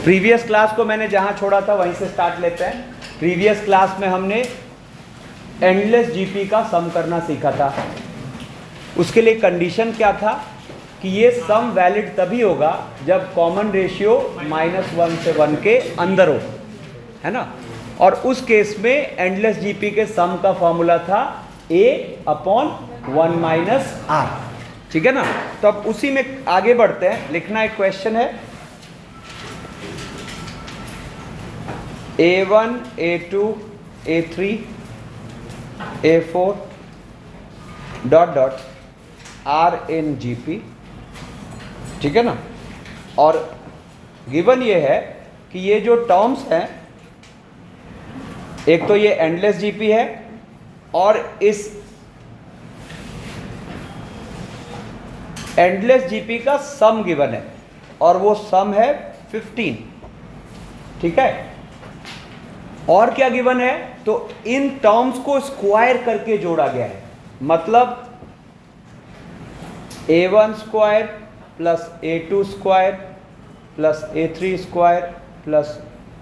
Previous class को मैंने जहां छोड़ा था वहीं से स्टार्ट लेते हैं। प्रीवियस क्लास में हमने एंडलेस जीपी का सम करना सीखा था। उसके लिए कंडीशन क्या था कि ये सम वैलिड तभी होगा जब कॉमन रेशियो -1 से 1 के अंदर हो, है ना। और उस केस में एंडलेस जीपी के सम का फॉर्मूला था a/1 - r, ठीक है ना। तो अब उसी में आगे बढ़ते हैं। लिखना एक क्वेश्चन है a1 a2 a3 a4 ... r in gp, ठीक है ना। और गिवन ये है कि ये जो टर्म्स हैं, एक तो ये एंडलेस जीपी है और इस एंडलेस जीपी का सम गिवन है और वो सम है 15, ठीक है। और क्या गिवन है, तो इन टर्म्स को स्क्वायर करके जोड़ा गया है। मतलब a1 square plus a2 square plus a3 square plus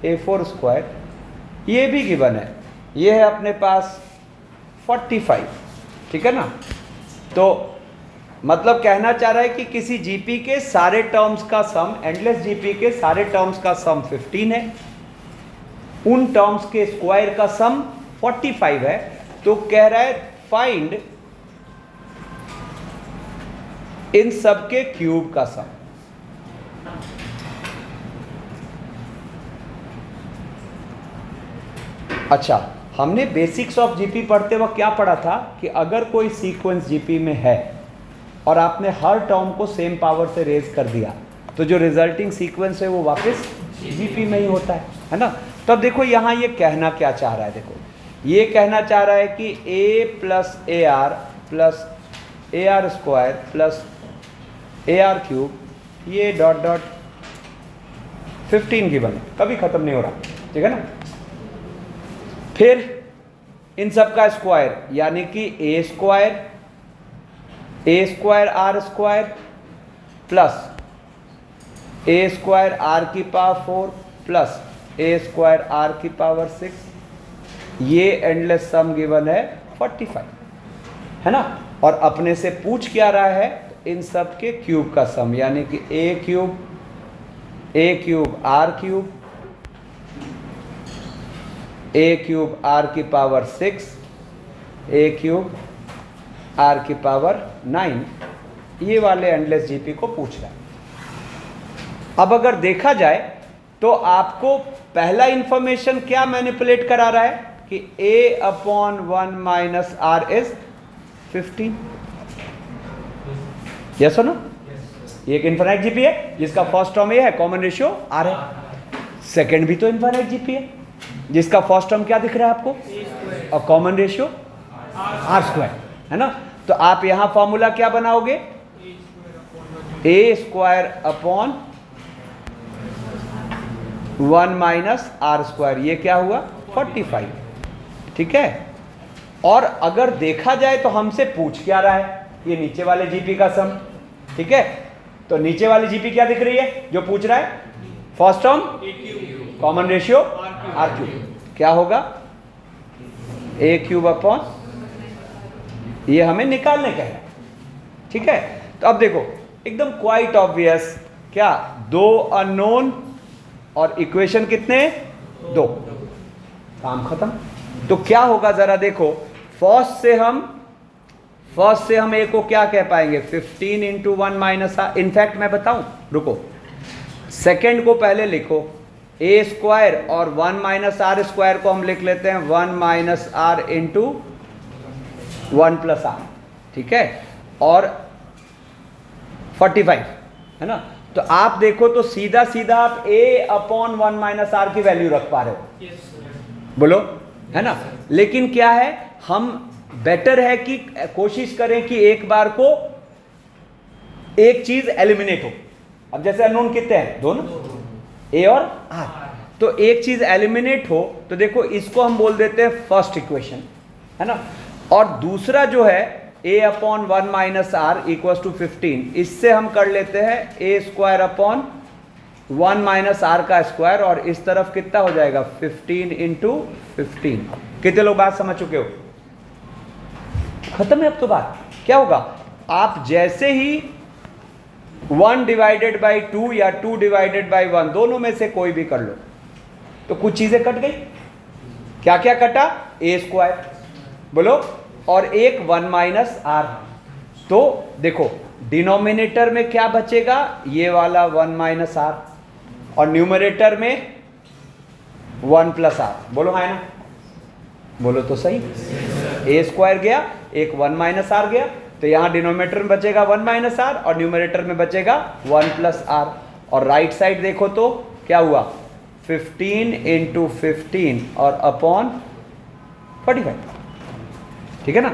a4 square, ये भी गिवन है। ये है अपने पास 45, ठीक है ना। तो मतलब कहना चाह रहा है कि किसी जीपी के सारे टर्म्स का सम, एंडलेस जीपी के सारे टर्म्स का सम 15 है, उन टर्म्स के स्क्वायर का सम 45 है। तो कह रहा है फाइंड इन सब के क्यूब का सम। अच्छा, हमने बेसिक्स ऑफ जीपी पढ़ते वक्त क्या पढ़ा था कि अगर कोई सीक्वेंस जीपी में है और आपने हर टर्म को सेम पावर से रेज कर दिया तो जो रिजल्टिंग सीक्वेंस है वो वापस जीपी में ही होता है ना। तो अब देखो यहाँ ये कहना क्या चाह रहा है। देखो ये कहना चाह रहा है कि a plus AR plus AR square plus AR cube, ये ... 15 गिवन है, कभी खत्म नहीं हो रहा, ठीक है ना। फिर इन सब का स्क्वायर यानी कि a square r square plus a square r की power 4 plus a square r की पावर 6, ये एंडलेस सम गिवन है 45, है ना। और अपने से पूछ क्या रहा है, इन सब के क्यूब का सम यानी कि a cube r cube, a cube r की पावर 6, a क्यूब r की पावर 9, ये वाले एंडलेस जीपी को पूछ रहा है। अब अगर देखा जाए तो आपको पहला इंफॉर्मेशन क्या मैनिपुलेट करा रहा है कि a/1 - r इज 15, यस हो ना। ये एक इनफाइनाइट जीपी है जिसका फर्स्ट टर्म ये है, कॉमन रेशियो r है। सेकंड भी तो इनफाइनाइट जीपी है जिसका फर्स्ट टर्म क्या दिख रहा है आपको, और कॉमन रेशियो r स्क्वायर, है ना। तो आप यहां फॉर्मूला क्या बनाओगे, a square upon 1 - r square, ये क्या हुआ 45, ठीक है। और अगर देखा जाए तो हमसे पूछ क्या रहा है, ये नीचे वाले जीपी का सम, ठीक है। तो नीचे वाली जीपी क्या दिख रही है जो पूछ रहा है, first term common ratio r cube, क्या होगा a क्यूब अपॉन, ये हमें निकालने का है, ठीक है। तो अब देखो एकदम क्वाइट ऑब्वियस, क्या दो अननोन और इक्वेशन कितने, 2, काम खत्म। तो क्या होगा जरा देखो, फर्स्ट से हम a को क्या कह पाएंगे, 15 × 1 - r। इनफैक्ट मैं बताऊं, रुको, सेकेंड को पहले लिखो, a स्क्वायर और 1 - r स्क्वायर को हम लिख लेते हैं 1 - r × 1 + r, ठीक है। और 45, है ना। तो आप देखो तो सीधा सीधा आप a/1 - r की वैल्यू रख पा रहे हो, बोलो, है ना। लेकिन क्या है, हम बेटर है कि कोशिश करें कि एक बार को एक चीज एलिमिनेट हो। अब जैसे अननोन कितने हैं, दोनों, a और r, तो एक चीज एलिमिनेट हो तो देखो इसको हम बोल देते हैं फर्स्ट इक्वेशन, है ना। और दूसरा जो है a/1 - r = 15, इससे हम कर लेते हैं a² अपॉन 1 माइनस आर का स्क्वायर, और इस तरफ कितना हो जाएगा 15 इंटू 15। कितने लोग बात समझ चुके हो? खत्म है अब तो बात। क्या होगा, आप जैसे ही 1 डिवाइडेड बाई 2 या 2 डिवाइडेड बाई 1 दोनों में से कोई भी कर लो तो कुछ चीजें कट गई। क्या क्या कटा? ए स्क्वायर बोलो, और एक 1 माइनस आर। तो देखो डिनोमिनेटर में क्या बचेगा, ये वाला 1 माइनस आर, और न्यूमरेटर में 1 प्लस आर। बोलो हाँ ना, बोलो तो सही। ए स्क्वायर गया, एक 1 माइनस आर गया, तो यहां डिनोमिनेटर में बचेगा 1 माइनस आर और न्यूमरेटर में बचेगा 1 प्लस आर। और राइट साइड देखो तो क्या हुआ, 15 इंटू 15 और अपॉन 45। ठीक है ना।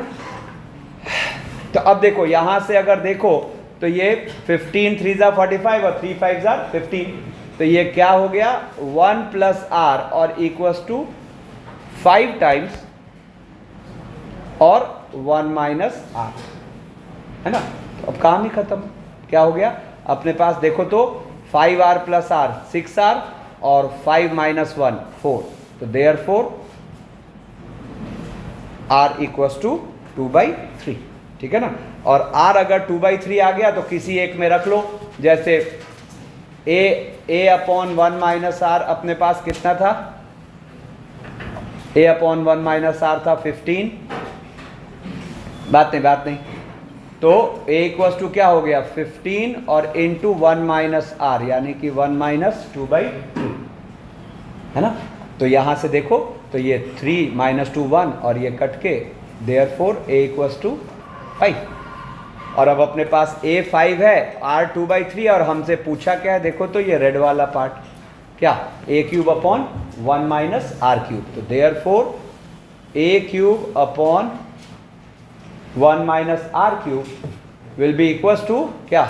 तो अब देखो यहां से अगर देखो तो ये 15 3 ज़ा 45 और 3 5 ज़ा 15, तो ये क्या हो गया 1 प्लस आर और इक्वल्स टू 5 टाइम्स और 1 माइनस आर, है ना। तो अब काम ही खत्म। क्या हो गया अपने पास देखो तो 5r प्लस आर 6r और 5 माइनस 1 4, तो देयरफॉर r इक्वल्स टू 2/3। ठीक है ना। और r अगर 2/3 आ गया तो किसी एक में रख लो, जैसे a अपॉन 1 माइनस आर अपने पास कितना था, a अपॉन 1 माइनस आर था 15। बात नहीं। तो a इक्वल्स टू क्या हो गया 15 और इंटू 1 माइनस आर, यानी कि 1 माइनस 2/3, है ना। तो यहां से देखो तो ये 3 माइनस 2 1 और ये कट के देयरफॉर a इक्वल्स टू 5। और अब अपने पास a 5 है, r 2/3, और हमसे पूछा क्या है देखो तो ये रेड वाला पार्ट क्या, a cube upon 1 minus r cube. तो therefore a cube upon 1 minus r cube will be equals to क्या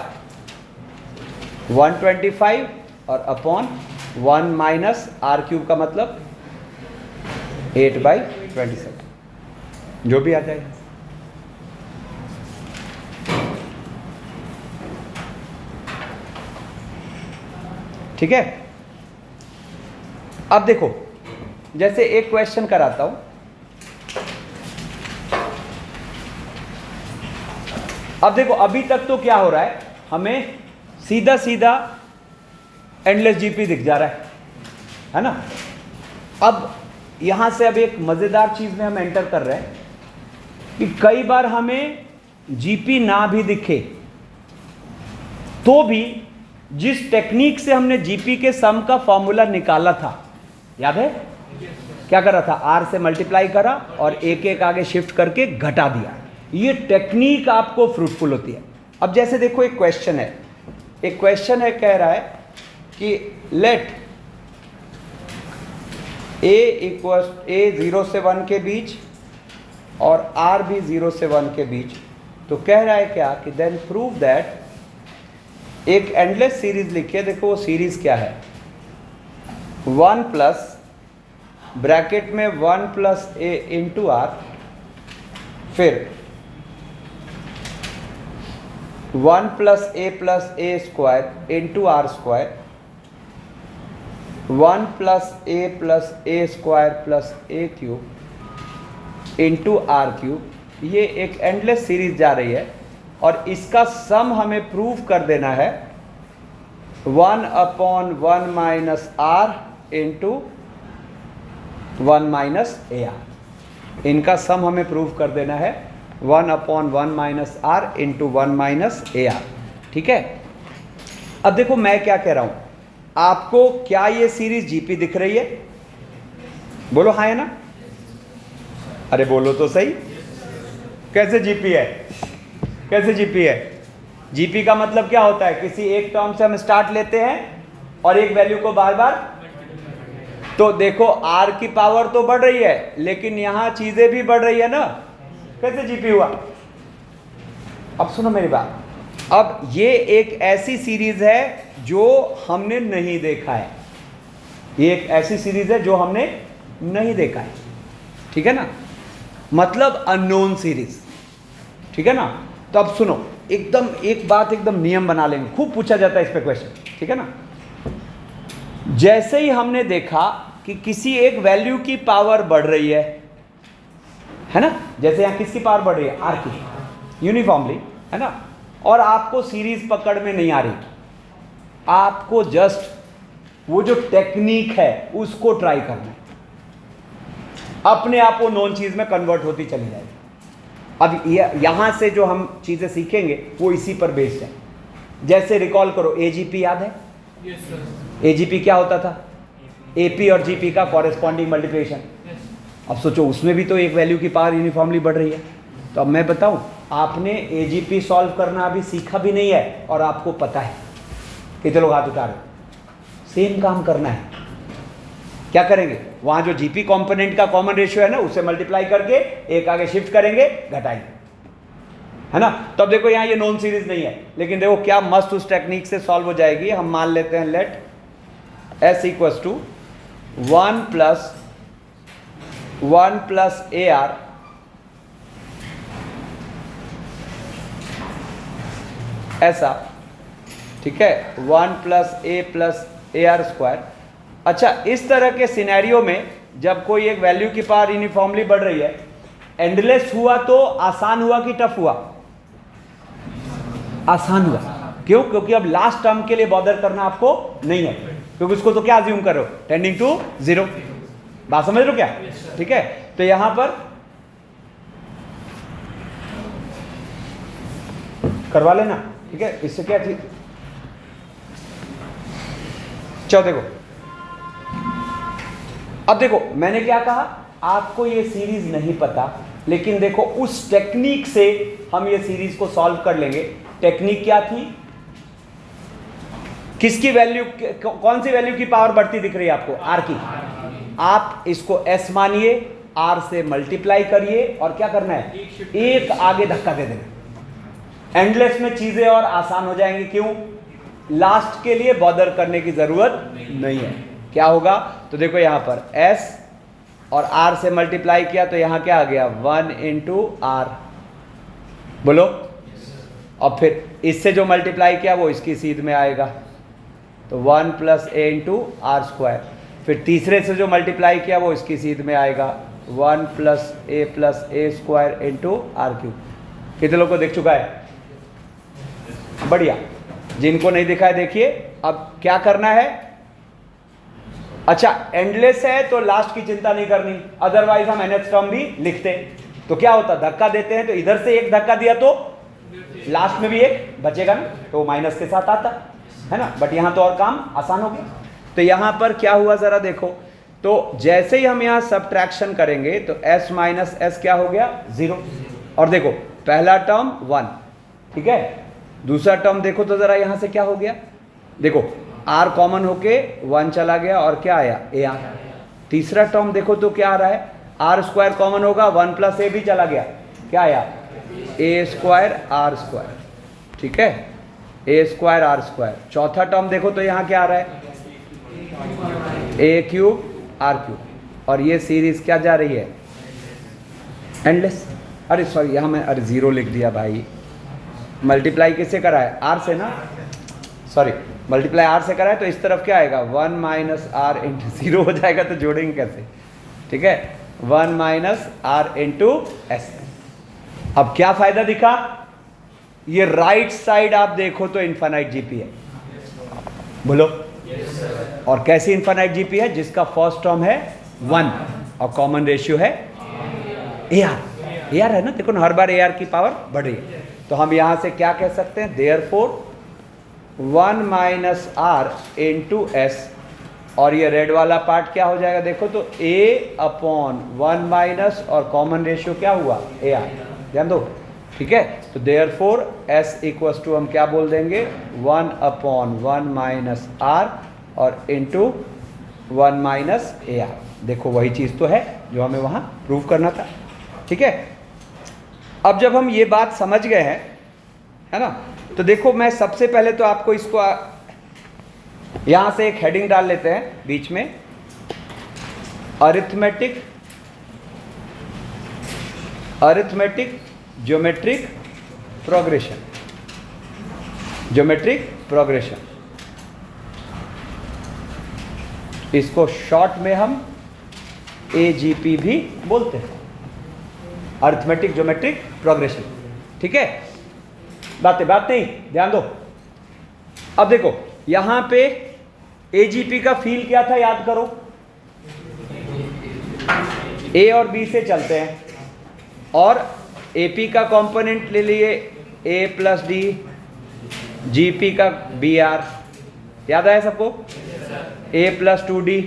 125 और अपॉन 1 माइनस आर क्यूब का मतलब 8/27, जो भी आ जाए। ठीक है। अब देखो जैसे एक क्वेश्चन कराता हूं। अब देखो अभी तक तो क्या हो रहा है, हमें सीधा सीधा एंडलेस जीपी दिख जा रहा है ना। अब यहां से अब एक मजेदार चीज में हम एंटर कर रहे हैं कि कई बार हमें जीपी ना भी दिखे तो भी जिस टेक्निक से हमने जीपी के सम का फॉर्मूला निकाला था, याद है क्या कर रहा था, आर से मल्टीप्लाई करा और एक एक आगे शिफ्ट करके घटा दिया। ये टेक्निक आपको फ्रूटफुल होती है। अब जैसे देखो एक क्वेश्चन है, कह रहा है कि लेट a 0 से 1 के बीच और r भी 0 से 1 के बीच। तो कह रहा है क्या कि देन प्रूव दैट, एक एंडलेस सीरीज लिखिए। देखो वो सीरीज क्या है, 1 प्लस ब्रैकेट में 1 प्लस a इंटू आर, फिर 1 plus a square into R square, 1 plus a square plus a cube into R cube. ये एक एंडलेस सीरीज जा रही है और इसका सम हमें प्रूव कर देना है 1 upon 1 minus R into 1 minus A R. इनका सम हमें प्रूव कर देना है 1 upon 1 minus R into 1 minus A R. ठीक है। अब देखो मैं क्या कह रहा हूं, आपको क्या ये सीरीज जीपी दिख रही है? बोलो हाँ है ना, अरे बोलो तो सही। कैसे जीपी है, कैसे जीपी है? जीपी का मतलब क्या होता है, किसी एक टर्म से हम स्टार्ट लेते हैं और एक वैल्यू को बार बार, तो देखो आर की पावर तो बढ़ रही है लेकिन यहां चीजें भी बढ़ रही है ना। कैसे जीपी हुआ? अब सुनो मेरी बात, अब ये एक ऐसी सीरीज है जो हमने नहीं देखा है, ये एक ऐसी सीरीज है जो हमने नहीं देखा है। ठीक है ना, मतलब अननोन सीरीज। ठीक है ना। तो अब सुनो एकदम एक बात, एकदम नियम बना लेंगे, खूब पूछा जाता है इस पे क्वेश्चन। ठीक है ना। जैसे ही हमने देखा कि किसी एक वैल्यू की पावर बढ़ रही है ना, जैसे यहां किसकी पावर बढ़ रही है, आर की, यूनिफॉर्मली, है ना, और आपको सीरीज पकड़ में नहीं आ रही, आपको जस्ट वो जो टेक्निक है उसको ट्राई करना है, अपने आप वो नॉन चीज में कन्वर्ट होती चली जाएगी। अब यहां से जो हम चीजें सीखेंगे वो इसी पर बेस्ड है। जैसे रिकॉल करो, एजीपी याद है? Yes sir. एजीपी क्या होता था? एपी और जीपी का कॉरेस्पॉन्डिंग मल्टीप्लिकेशन। अब सोचो उसमें भी तो एक वैल्यू की पावर यूनिफॉर्मली बढ़ रही है। तो अब मैं बताऊं, आपने एजीपी सॉल्व करना अभी सीखा भी नहीं है और आपको पता है। कितने लोग हाथ उठा रहे? सेम काम करना है। क्या करेंगे? वहां जो जीपी कंपोनेंट का कॉमन रेशियो है ना, उसे मल्टीप्लाई करके एक आगे शिफ्ट करेंगे, घटाएंगे, है ना। तो अब देखो यहां ये नॉन सीरीज नहीं है, लेकिन देखो क्या मस्त उस टेक्निक से सॉल्व हो जाएगी। हम मान लेते हैं let s equals to 1 plus A R ऐसा, ठीक है, 1 प्लस ए आर स्क्वायर। अच्छा, इस तरह के सिनेरियो में जब कोई एक वैल्यू की पावर यूनिफॉर्मली बढ़ रही है, एंडलेस हुआ तो आसान हुआ कि टफ हुआ? आसान हुआ। क्यों? क्योंकि अब लास्ट टर्म के लिए बॉदर करना आपको नहीं है, क्योंकि उसको तो क्या अज्यूम करो, टेंडिंग टू 0। बात समझ लो क्या? ठीक है, तो यहां पर करवा लेना, ठीक है। इससे क्या चीज, चलो देखो, अब देखो मैंने क्या कहा, आपको ये सीरीज नहीं पता, लेकिन देखो उस टेक्निक से हम ये सीरीज को सॉल्व कर लेंगे। टेक्निक क्या थी? किसकी वैल्यू, कौन सी वैल्यू की पावर बढ़ती दिख रही है आपको? आर की। आप इसको एस मानिए, आर से मल्टीप्लाई करिए और क्या करना है, एक आगे धक्का दे देना। एंडलेस में चीजें और आसान हो जाएंगी। क्यों? लास्ट के लिए बॉदर करने की जरूरत नहीं है। क्या होगा? तो देखो यहां पर s और r से मल्टीप्लाई किया तो यहां क्या आ गया, 1 इंटू आर, बोलो। और फिर इससे जो मल्टीप्लाई किया वो इसकी सीध में आएगा, तो 1 plus A into R square. फिर तीसरे से जो मल्टीप्लाई किया वो इसकी सीध में आएगा, 1 plus A square into R cube. कितने लोगों को दिख चुका है? बढ़िया। जिनको नहीं दिखा है देखिए। अब क्या करना है? अच्छा, एंडलेस है तो लास्ट की चिंता नहीं करनी, अदरवाइज हम nth टर्म भी लिखते। तो क्या होता, धक्का देते हैं तो इधर से एक धक्का दिया तो लास्ट में भी एक बचेगा ना, तो माइनस के साथ आता है ना। बट यहां तो और काम आसान हो गया। तो यहां पर क्या हुआ जरा देखो, तो जैसे ही हम यहां सब्ट्रैक्शन करेंगे तो s माइनस एस क्या हो गया, 0। और देखो पहला टर्म 1, ठीक है। दूसरा टर्म देखो तो जरा यहां से क्या हो गया, देखो r कॉमन होके 1 चला गया और क्या आया, ए आर। तीसरा टर्म देखो तो क्या आ रहा है, आर स्क्वायर कॉमन होगा, 1 प्लस ए भी चला गया, क्या आया, ए स्क्वायर आर स्क्वायर, ठीक है, ए स्क्वायर आर स्क्वायर। चौथा टर्म देखो तो यहाँ क्या आ रहा है, ए क्यूब आर क्यूब। और ये सीरीज क्या जा रही है, एंडलेस। अरे सॉरी, यहाँ मैं 0 लिख दिया भाई, मल्टीप्लाई किससे करा है, आर से ना, सॉरी, मल्टीप्लाई आर से करा है। तो इस तरफ क्या आएगा, 1 माइनस आर इंटू 0 हो जाएगा, तो जोड़ेंगे कैसे, ठीक है, 1 माइनस आर इंटू एस। अब क्या फायदा दिखा, ये राइट साइड आप देखो तो इनफाइनाइट जीपी है, बोलो। और कैसी इनफाइनाइट जीपी है, जिसका फर्स्ट टर्म है 1 और कॉमन रेशियो है ए आर है ना। देखो ना, हर बार ए आर की पावर बढ़ रही है। तो हम यहां से क्या कह सकते हैं, therefore 1 minus R into S. और ये रेड वाला पार्ट क्या हो जाएगा, देखो तो a अपॉन 1 माइनस और कॉमन रेशियो क्या हुआ, ए आर, ध्यान दो, ठीक है। तो देयरफॉर s इक्वल्स टू हम क्या बोल देंगे, 1 अपॉन 1 माइनस आर और इंटू 1 माइनस ए आर। देखो वही चीज़ तो है जो हमें वहाँ प्रूव करना था, ठीक है। अब जब हम ये बात समझ गए हैं, है ना, तो देखो मैं सबसे पहले तो आपको इसको यहाँ से एक हेडिंग डाल लेते हैं बीच में, अरिथमेटिक ज्योमेट्रिक प्रोग्रेशन। इसको शॉर्ट में हम AGP भी बोलते हैं, अरिथमेटिक ज्योमेट्रिक प्रोग्रेशन। ठीक है, बात नहीं, ध्यान दो। अब देखो यहां पे AGP का फील क्या था, याद करो। A और B से चलते हैं और AP का कंपोनेंट ले लिए A प्लस D, GP का BR, याद आया सबको? A plus 2D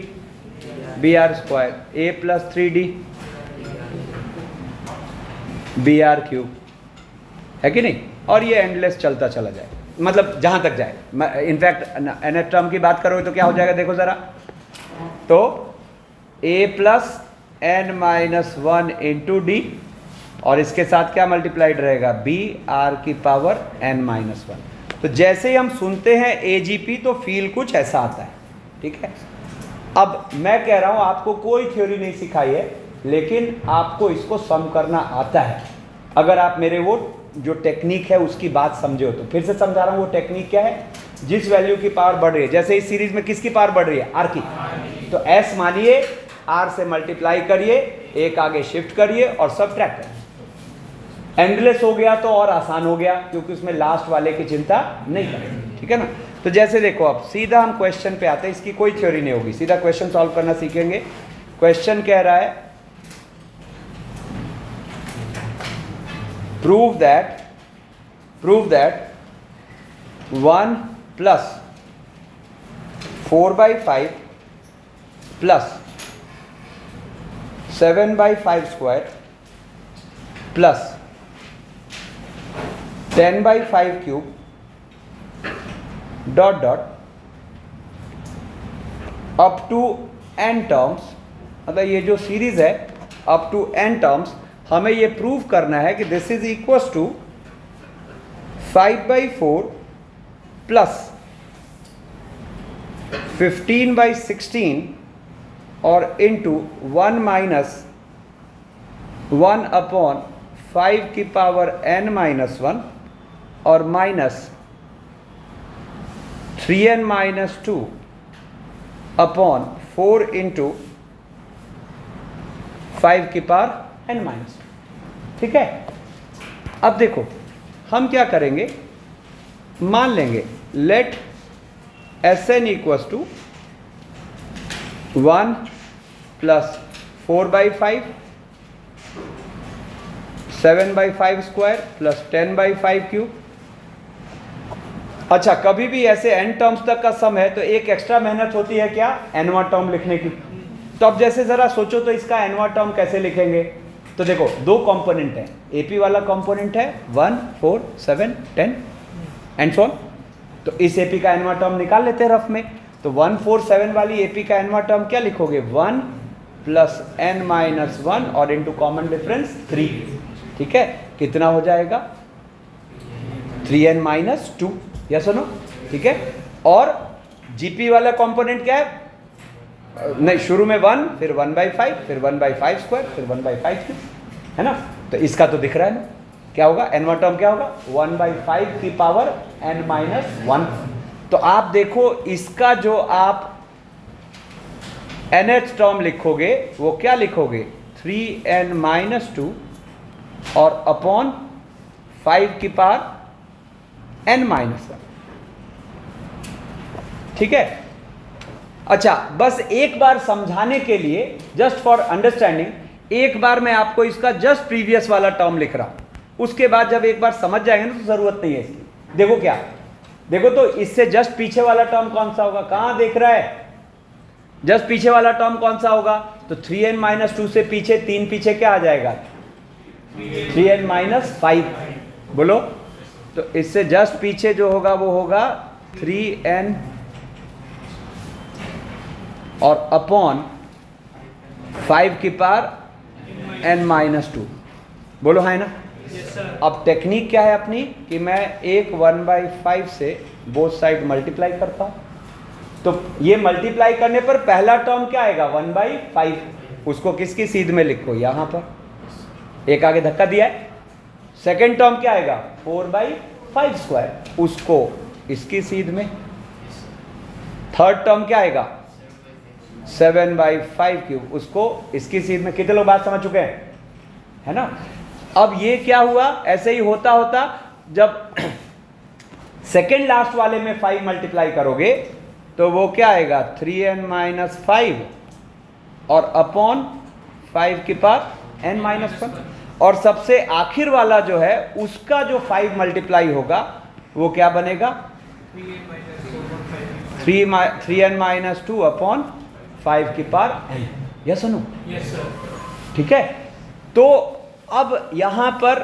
BR square, A plus 3D BR cube, है कि नहीं? और ये एंडलेस चलता चला जाए, मतलब जहां तक जाए। इनफैक्ट nth टर्म की बात करोगे तो क्या हो जाएगा, देखो जरा। तो A plus n minus 1 into D, और इसके साथ क्या मल्टीप्लाइड रहेगा, BR की पावर n माइनस 1। तो जैसे ही हम सुनते हैं AGP तो फील कुछ ऐसा आता है। ठीक है, अब मैं कह रहा हूं आपको कोई थ्योरी नहीं सिखाई है, लेकिन आपको इसको सम करना आता है। अगर आप मेरे वो जो टेक्निक है उसकी बात समझे हो तो फिर से समझा रहा हूं। वो टेक्निक क्या है, जिस वैल्यू की पावर बढ़ रही है, जैसे इस सीरीज में किसकी पावर बढ़ रही है, R की, तो S मानिए R से मल्टीप्लाई करिए, एक आगे शिफ्ट करिए और सब्ट्रैक्ट करिए। एंडलेस हो गया तो और आसान हो गया, क्योंकि उसमें लास्ट वाले की चिंता नहीं करेंगे। ठीक है ना? तो जैसे देखो, अब सीधा हम क्वेश्चन पे आते हैं। इसकी कोई थ्योरी नहीं होगी, सीधा क्वेश्चन सॉल्व करना सीखेंगे। क्वेश्चन कह रहा है prove that 1 plus 4/5 plus 7/5 square plus 10/5 cube dot dot up to n terms, मतलब ये जो सीरीज है अप टू n टर्म्स, हमें ये प्रूव करना है कि this is equals to 5/4 plus 15/16 और इंटू 1 माइनस 1 अपॉन 5 की पावर n माइनस 1 और minus 3n minus 2 upon 4 into 5 की पावर n माइनस। ठीक है, अब देखो हम क्या करेंगे, मान लेंगे let Sn equals to 1 plus 4/5 7/5 square plus 10/5 cube. अच्छा, कभी भी ऐसे n टर्म्स तक का सम है तो एक एक्स्ट्रा मेहनत होती है क्या, nवां टर्म लिखने की। तो अब जैसे जरा सोचो तो इसका nवां टर्म कैसे लिखेंगे। तो देखो दो कंपोनेंट है, AP वाला कंपोनेंट है 1 4 7 10 एंड सो ऑन। तो इस AP का nवां टर्म निकाल लेते हैं रफ में। तो 1 4 7 वाली AP का nवां टर्म क्या लिखोगे, 1 प्लस n माइनस 1 और इंटू कॉमन डिफरेंस 3। ठीक है, कितना हो जाएगा 3n माइनस 2, या सुनो। ठीक है, और GP वाला कंपोनेंट क्या है, नहीं शुरू में 1 फिर 1/5 फिर 1/5 स्क्वायर फिर 1/5 क्यूब, है ना। तो इसका तो दिख रहा है ना, क्या होगा, nवां टर्म क्या होगा 1/5 की पावर n माइनस 1। तो आप देखो इसका जो आप nth टर्म लिखोगे वो क्या लिखोगे, 3n माइनस 2 और अपॉन 5 की पावर n माइनस 1। ठीक है, अच्छा बस एक बार समझाने के लिए, जस्ट फॉर अंडरस्टैंडिंग, एक बार मैं आपको इसका जस्ट प्रीवियस वाला टर्म लिख रहा हूं। उसके बाद जब एक बार समझ जाएंगे ना तो जरूरत नहीं है इसकी। देखो क्या, देखो तो इससे जस्ट पीछे वाला टर्म कौन सा होगा, कहां देख रहा है, जस्ट पीछे वाला टर्म कौन सा होगा। तो 3n माइनस 2 से पीछे 3 पीछे क्या आ जाएगा, 3n माइनस 5। बोलो, तो इससे जस्ट पीछे जो होगा वो होगा 3n और अपॉन 5 की पावर n माइनस 2। बोलो है ना। अब टेक्निक क्या है अपनी, कि मैं एक 1/5 से बोथ साइड मल्टीप्लाई करता हूं। तो ये मल्टीप्लाई करने पर पहला टर्म क्या आएगा 1/5, उसको किसकी सीध में लिखो, यहां पर एक आगे धक्का दिया है। सेकेंड टर्म क्या आएगा 4/5 स्क्वायर, उसको इसकी सीध में। थर्ड टर्म क्या आएगा 7/5 उसको इसकी सीध में कितने लोग बात समझ चुके हैं, है ना। अब ये क्या हुआ, ऐसे ही होता होता जब सेकेंड लास्ट वाले में 5 मल्टीप्लाई करोगे तो वो क्या आएगा 3n-5 और अपॉन 5 के पास n-1, और सबसे आखिर वाला जो है उसका जो 5 मल्टीप्लाई होगा वो क्या बनेगा 3n-2 अपॉन 5 की पावर n। यस सुनो, यस सर। ठीक है। तो अब यहां पर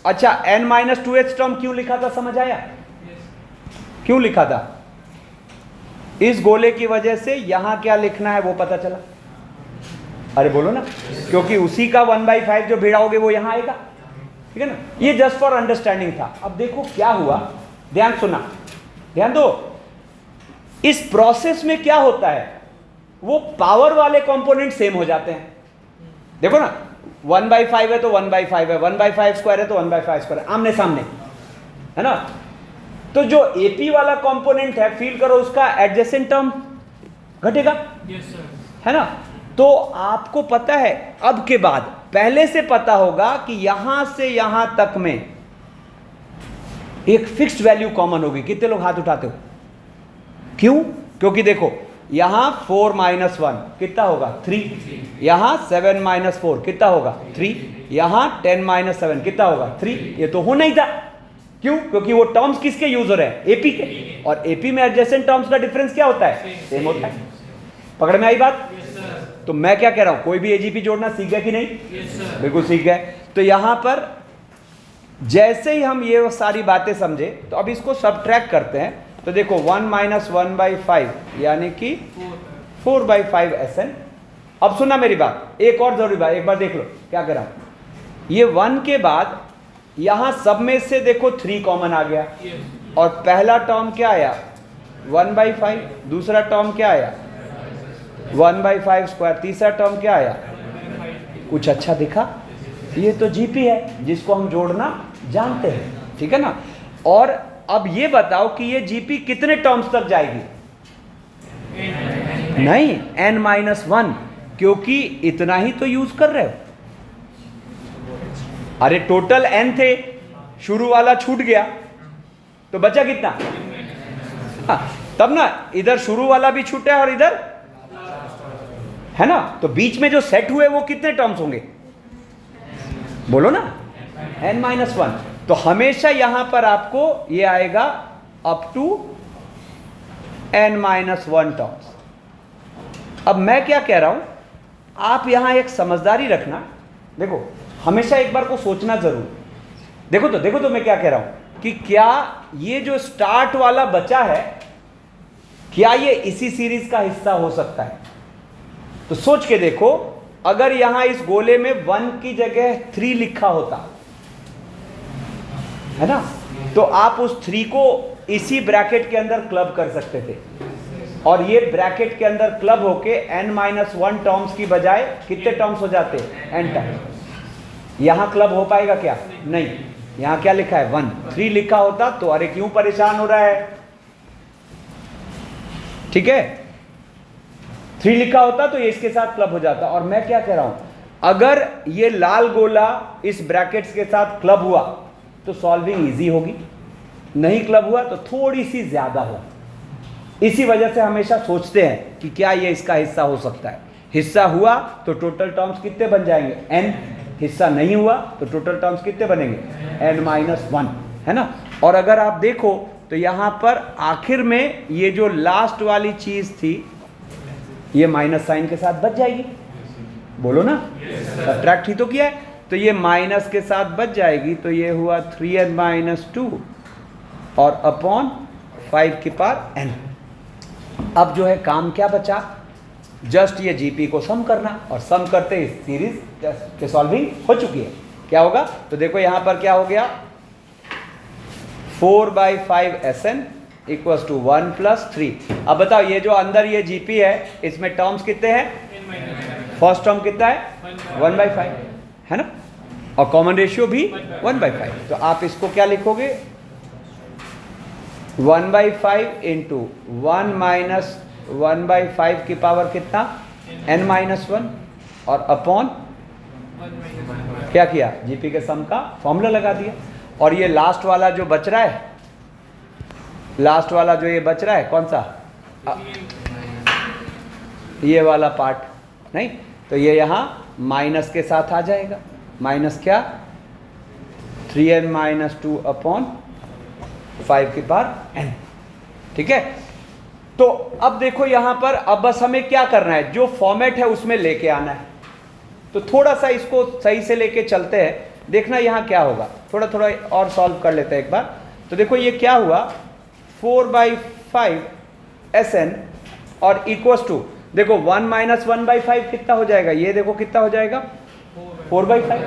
अच्छा n-2h टर्म क्यों लिखा था, समझ आया क्यों लिखा था? इस गोले की वजह से यहां क्या लिखना है वो पता चला। अरे बोलो ना, क्योंकि उसी का 1/5 जो भिड़ाओगे वो यहां आएगा, ठीक है ना। ये जस्ट फॉर अंडरस्टैंडिंग था। अब देखो क्या हुआ, ध्यान सुना, ध्यान दो। इस प्रोसेस में क्या होता है, वो पावर वाले कंपोनेंट सेम हो जाते हैं। देखो ना 1/5 है तो 1/5 है, 1/5 स्क्वायर है तो 1/5 स्क्वायर, आमने सामने, है ना। तो जो एपी वाला कंपोनेंट है, फील करो उसका एडजेसेंट टर्म घटेगा, यस सर, है ना। तो आपको पता है अब के बाद, पहले से पता होगा कि यहां से यहां तक में एक फिक्स्ड वैल्यू कॉमन होगी। कितने लोग हाथ उठाते हो? क्यों? क्योंकि देखो यहां 4 - 1 कितना होगा 3, यहां 7 - 4 कितना होगा 3, यहां 10 - 7 कितना होगा 3। ये तो होना ही था। क्यों? क्योंकि वो टर्म्स किसके यूज हो रहे हैं, एपी के, और एपी में एडजेसेंट टर्म्स का डिफरेंस क्या होता है, सेम होता है। पकड़ में आई बात? तो मैं क्या कह रहा हूं, कोई भी एजीपी जोड़ना सीख गया कि नहीं? बिल्कुल सीख गए। तो यहां पर जैसे ही हम ये सारी बातें समझे, तो अब इसको सब्ट्रैक्ट करते हैं। तो देखो 1 - 1/5 यानी कि 4/5 SN। अब सुनना मेरी बात, एक और जरूरी बात, एक बार देख लो क्या कर रहा हूं। ये 1 के बाद यहां सब में से देखो 3 कॉमन आ गया, और पहला टर्म क्या आया 1/5, दूसरा टर्म क्या आया 1/5 स्क्वायर, तीसरा टर्म क्या आया, कुछ अच्छा दिखा? ये तो जीपी है जिसको हम जोड़ना जानते हैं, ठीक है ना। और अब ये बताओ कि ये जीपी कितने टर्म्स तक जाएगी? नहीं, n-1, क्योंकि इतना ही तो यूज कर रहे हो। अरे टोटल n थे, शुरू वाला छूट गया तो बचा कितना? हाँ, तब ना इधर शुरू वाला भी छूटा है और इधर, है ना। तो बीच में जो सेट हुए वो कितने टर्म्स होंगे, बोलो ना, n-1। तो हमेशा यहां पर आपको ये आएगा अप टू n-1 टर्म्स। अब मैं क्या कह रहा हूं, आप यहां एक समझदारी रखना। देखो हमेशा एक बार को सोचना जरूर। देखो तो मैं क्या कह रहा हूं कि क्या ये जो स्टार्ट वाला बचा है, क्या ये इसी सीरीज का हिस्सा हो सकता है? तो सोच के देखो, अगर यहां इस गोले में 1 की जगह 3 लिखा होता, है ना, तो आप उस 3 को इसी ब्रैकेट के अंदर क्लब कर सकते थे, और ये ब्रैकेट के अंदर क्लब होके n-1 टर्म्स की बजाय कितने टर्म्स हो जाते, n टर्म्स। यहां क्लब हो पाएगा क्या? नहीं। यहां क्या लिखा है 1, 3 लिखा होता तो अरे क्यों परेशान हो रहा है, ठीक है। 3 लिखा होता तो ये इसके साथ क्लब हो जाता। और मैं क्या कह रहा हूं, अगर ये लाल गोला इस ब्रैकेट्स के साथ क्लब हुआ तो सॉल्विंग इजी होगी, नहीं क्लब हुआ तो थोड़ी सी ज्यादा होगी। इसी वजह से हमेशा सोचते हैं कि क्या ये इसका हिस्सा हो सकता है। हिस्सा हुआ तो टोटल टर्म्स कितने बन जाएंगे, n। हिस्सा नहीं हुआ तो टोटल टर्म्स कितने बनेंगे, n-1, है ना। और अगर आप देखो तो यहां पर आखिर में ये जो लास्ट वाली चीज थी, ये माइनस साइन के साथ बच जाएगी, बोलो ना, सब्ट्रैक्ट ही तो किया है, तो ये माइनस के साथ बच जाएगी। तो ये हुआ 3n-2 और अपॉन 5 की पावर n। अब जो है काम क्या बचा, जस्ट ये जीपी को सम करना, और सम करते ही सीरीज के सॉल्विंग हो चुकी है। क्या होगा, तो देखो यहां पर क्या हो गया 4/5 SN इक्वल्स टू 1 + 3। अब बताओ ये जो अंदर ये जीपी है, इसमें टर्म्स कितने हैं, फर्स्ट टर्म कितना है 1/5, है ना, और कॉमन रेशियो भी 1/5। तो आप इसको क्या लिखोगे 1/5 इंटू 1 - 1/5 की पावर कितना n-1 और अपॉन क्या किया, जीपी के सम का फॉर्मूला लगा दिया। और ये लास्ट वाला जो बच रहा है, लास्ट वाला जो ये बच रहा है कौन सा, ये वाला पार्ट नहीं, तो ये यहाँ माइनस के साथ आ जाएगा। माइनस क्या, 3n-2 अपॉन 5 की पावर n। ठीक है, तो अब देखो यहां पर, अब बस हमें क्या करना है, जो फॉर्मेट है उसमें लेके आना है। तो थोड़ा सा इसको सही से लेके चलते हैं, देखना यहां क्या होगा। थोड़ा थोड़ा और सॉल्व कर लेते हैं एक बार। तो देखो ये क्या हुआ, 4/5 SN और इक्वल्स टू, देखो 1 - 1/5 कितना हो जाएगा, ये देखो कितना हो जाएगा 4/5,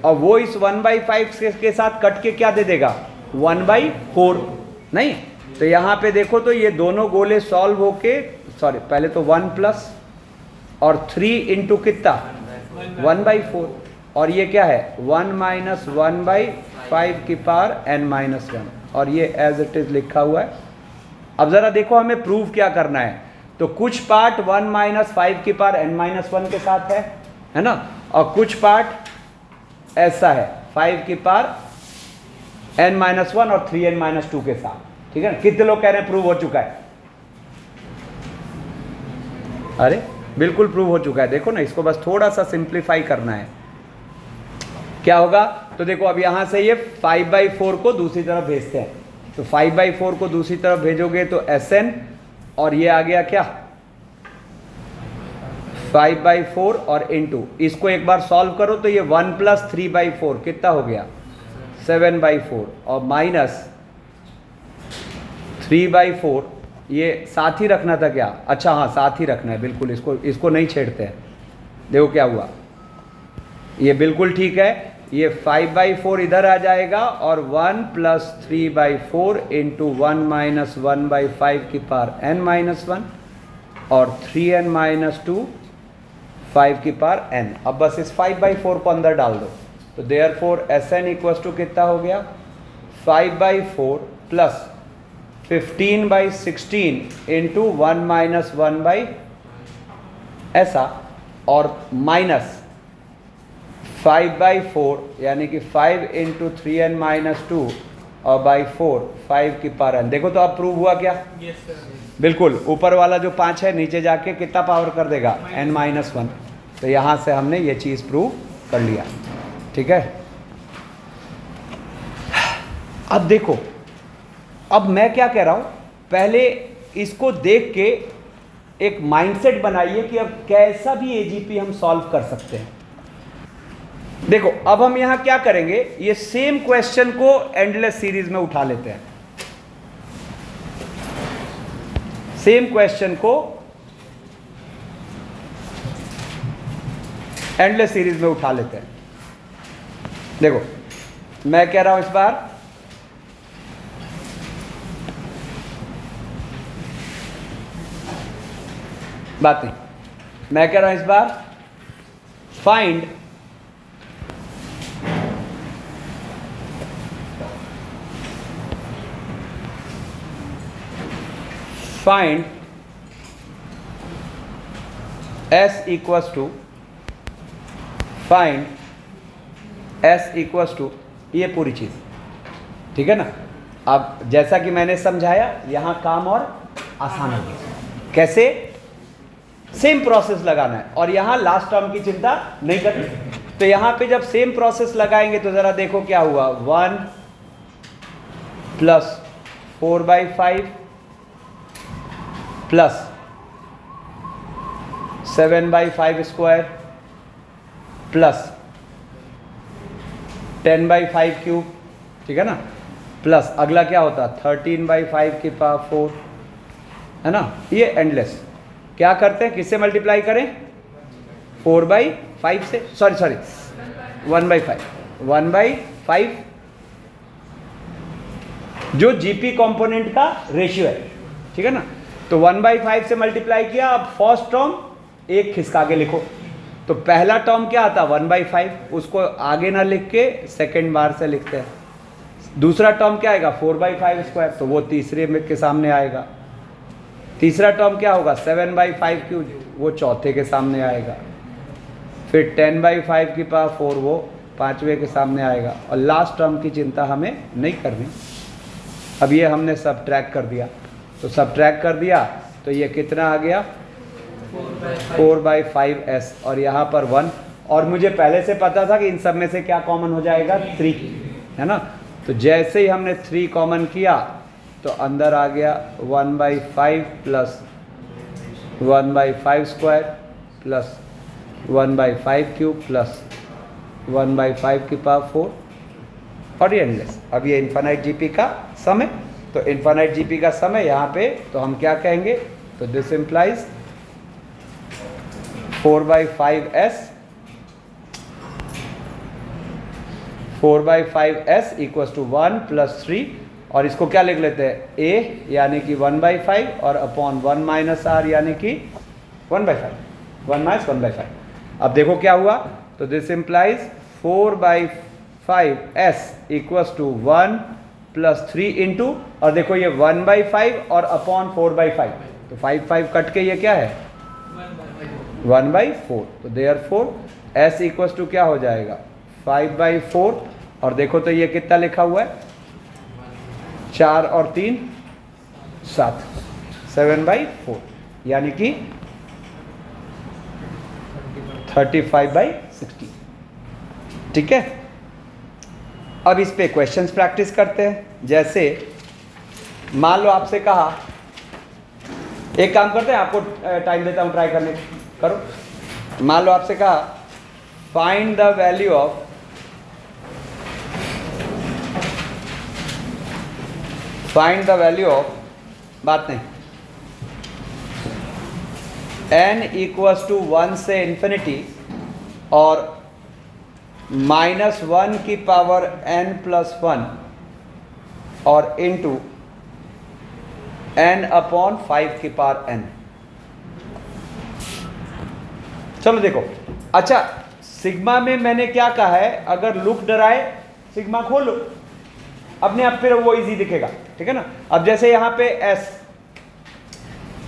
और वो इस 1/5 के साथ कट के क्या दे देगा 1/4 नहीं। तो यहाँ पे देखो तो ये दोनों गोले सॉल्व होके, सॉरी पहले तो 1 प्लस और 3 इंटू कितना 1/4, और ये क्या है 1 - 1/5 की पावर n-1, और ये एज इट इज लिखा हुआ है। अब जरा देखो हमें प्रूव क्या करना है। तो कुछ पार्ट 1 - 5 की पावर n-1 के साथ है ना, और कुछ पार्ट ऐसा है 5 की पावर n-1 और 3n-2 के साथ। ठीक है ना, कितने लोग कह रहे हैं प्रूव हो चुका है, अरे बिल्कुल प्रूव हो चुका है। देखो ना, इसको बस थोड़ा सा सिंप्लीफाई करना है, क्या होगा। तो देखो अब यहां से ये 5/4 को दूसरी तरफ भेजते हैं, तो 5/4 को दूसरी तरफ भेजोगे तो SN, और ये आ गया क्या 5/4 और इंटू, इसको एक बार सॉल्व करो तो ये 1 + 3/4 कितना हो गया 7/4, और माइनस 3/4, ये साथ ही रखना था क्या, अच्छा हाँ साथ ही रखना है बिल्कुल, इसको नहीं छेड़ते हैं। देखो क्या हुआ, ये बिल्कुल ठीक है, ये 5/4 इधर आ जाएगा, और 1 + 3/4 इंटू 1 - 1/5 की पावर n-1 और 3n-2 5 की पावर n। अब बस इस 5/4 को अंदर डाल दो, तो देयरफॉर SN इक्वल्स टू कितना हो गया 5/4 प्लस 15/16 इंटू 1 - 1/ ऐसा, और माइनस 5/4 यानी कि 5 इंटू 3n-2 और बाई 4 5 की पावर n। देखो तो अब प्रूव हुआ क्या, यस सर, बिल्कुल ऊपर वाला जो 5 है नीचे जाके कितना पावर कर देगा n-1। तो यहाँ से हमने ये चीज़ प्रूव कर लिया। ठीक है, अब देखो, अब मैं क्या कह रहा हूँ, पहले इसको देख के एक माइंडसेट बनाइए कि अब कैसा भी एजीपी हम सॉल्व कर सकते हैं। देखो अब हम यहां क्या करेंगे, ये सेम क्वेश्चन को एंडलेस सीरीज में उठा लेते हैं। सेम क्वेश्चन को एंडलेस सीरीज में उठा लेते हैं। देखो मैं कह रहा हूं इस बार, बात नहीं, मैं कह रहा हूं इस बार फाइंड S equals to ये पूरी चीज, ठीक है ना। अब जैसा कि मैंने समझाया, यहां काम और आसान हो गया। कैसे, सेम प्रोसेस लगाना है, और यहां लास्ट टर्म की चिंता नहीं करनी। तो यहां पे जब सेम प्रोसेस लगाएंगे तो जरा देखो क्या हुआ, 1 + 4/5 प्लस 7/5² प्लस 10/5³ ठीक है ना, प्लस अगला क्या होता 13/5 की पावर 4 है ना। ये एंडलेस, क्या करते हैं, किससे मल्टीप्लाई करें 4/5 से, सॉरी 1/5 जो जीपी कंपोनेंट का रेशियो है, ठीक है ना। तो 1/5 से मल्टीप्लाई किया। अब फर्स्ट टर्म एक खिसका के लिखो, तो पहला टर्म क्या आता 1/5, उसको आगे ना लिख के सेकेंड बार से लिखते हैं। दूसरा टर्म क्या आएगा 4/5², तो वो तीसरे में के सामने आएगा। तीसरा टर्म क्या होगा 7/5 वो चौथे के सामने आएगा, फिर 10/5 की पावर 4 वो पांचवें के सामने आएगा, और लास्ट टर्म की चिंता हमें नहीं करनी। अब ये हमने सब्ट्रैक्ट कर दिया, तो सब्ट्रैक्ट कर दिया तो ये कितना आ गया 4/5s, और यहाँ पर 1, और मुझे पहले से पता था कि इन सब में से क्या कॉमन हो जाएगा 3, है ना। तो जैसे ही हमने 3 कॉमन किया तो अंदर आ गया 1/5 plus 1/5 square plus 1/5 cube plus 1/5 की पावर 4, और ये एंडलेस। अब ये इन्फानाइट जीपी का सम है, तो इन्फानाइट जीपी का सम है यहाँ पे, तो हम क्या कहेंगे, तो this implies 4/5s equals to 1 + 3, और इसको क्या लिख लेते हैं a यानी कि 1/5 और अपॉन 1 - r यानी कि 1/5, 1 - 1/5। अब देखो क्या हुआ, तो this implies 4/5s equals to 1 + 3 into, और देखो ये 1/5 और अपॉन 4/5, तो 5 कट के ये क्या है 1/4, तो देयरफॉर s इक्वल्स टू क्या हो जाएगा 5/4, और देखो तो ये कितना लिखा हुआ है 4 और 3 7, 7/4 यानी कि 35/60। ठीक है, अब इस पे क्वेश्चंस प्रैक्टिस करते हैं। जैसे मान लो आपसे कहा, एक काम करते हैं, आपको टाइम देता हूं ट्राई करने, करो। मान लो आपसे कहा फाइंड द वैल्यू ऑफ बात नहीं n इक्वल्स टू 1 से इन्फिनिटी और -1 की पावर n + 1 और इंटू n/5 की पावर n। चलो देखो, अच्छा सिग्मा में मैंने क्या कहा है, अगर लुक डराए सिग्मा खोलो अपने आप, फिर वो इजी दिखेगा, ठीक है ना। अब जैसे यहाँ पे s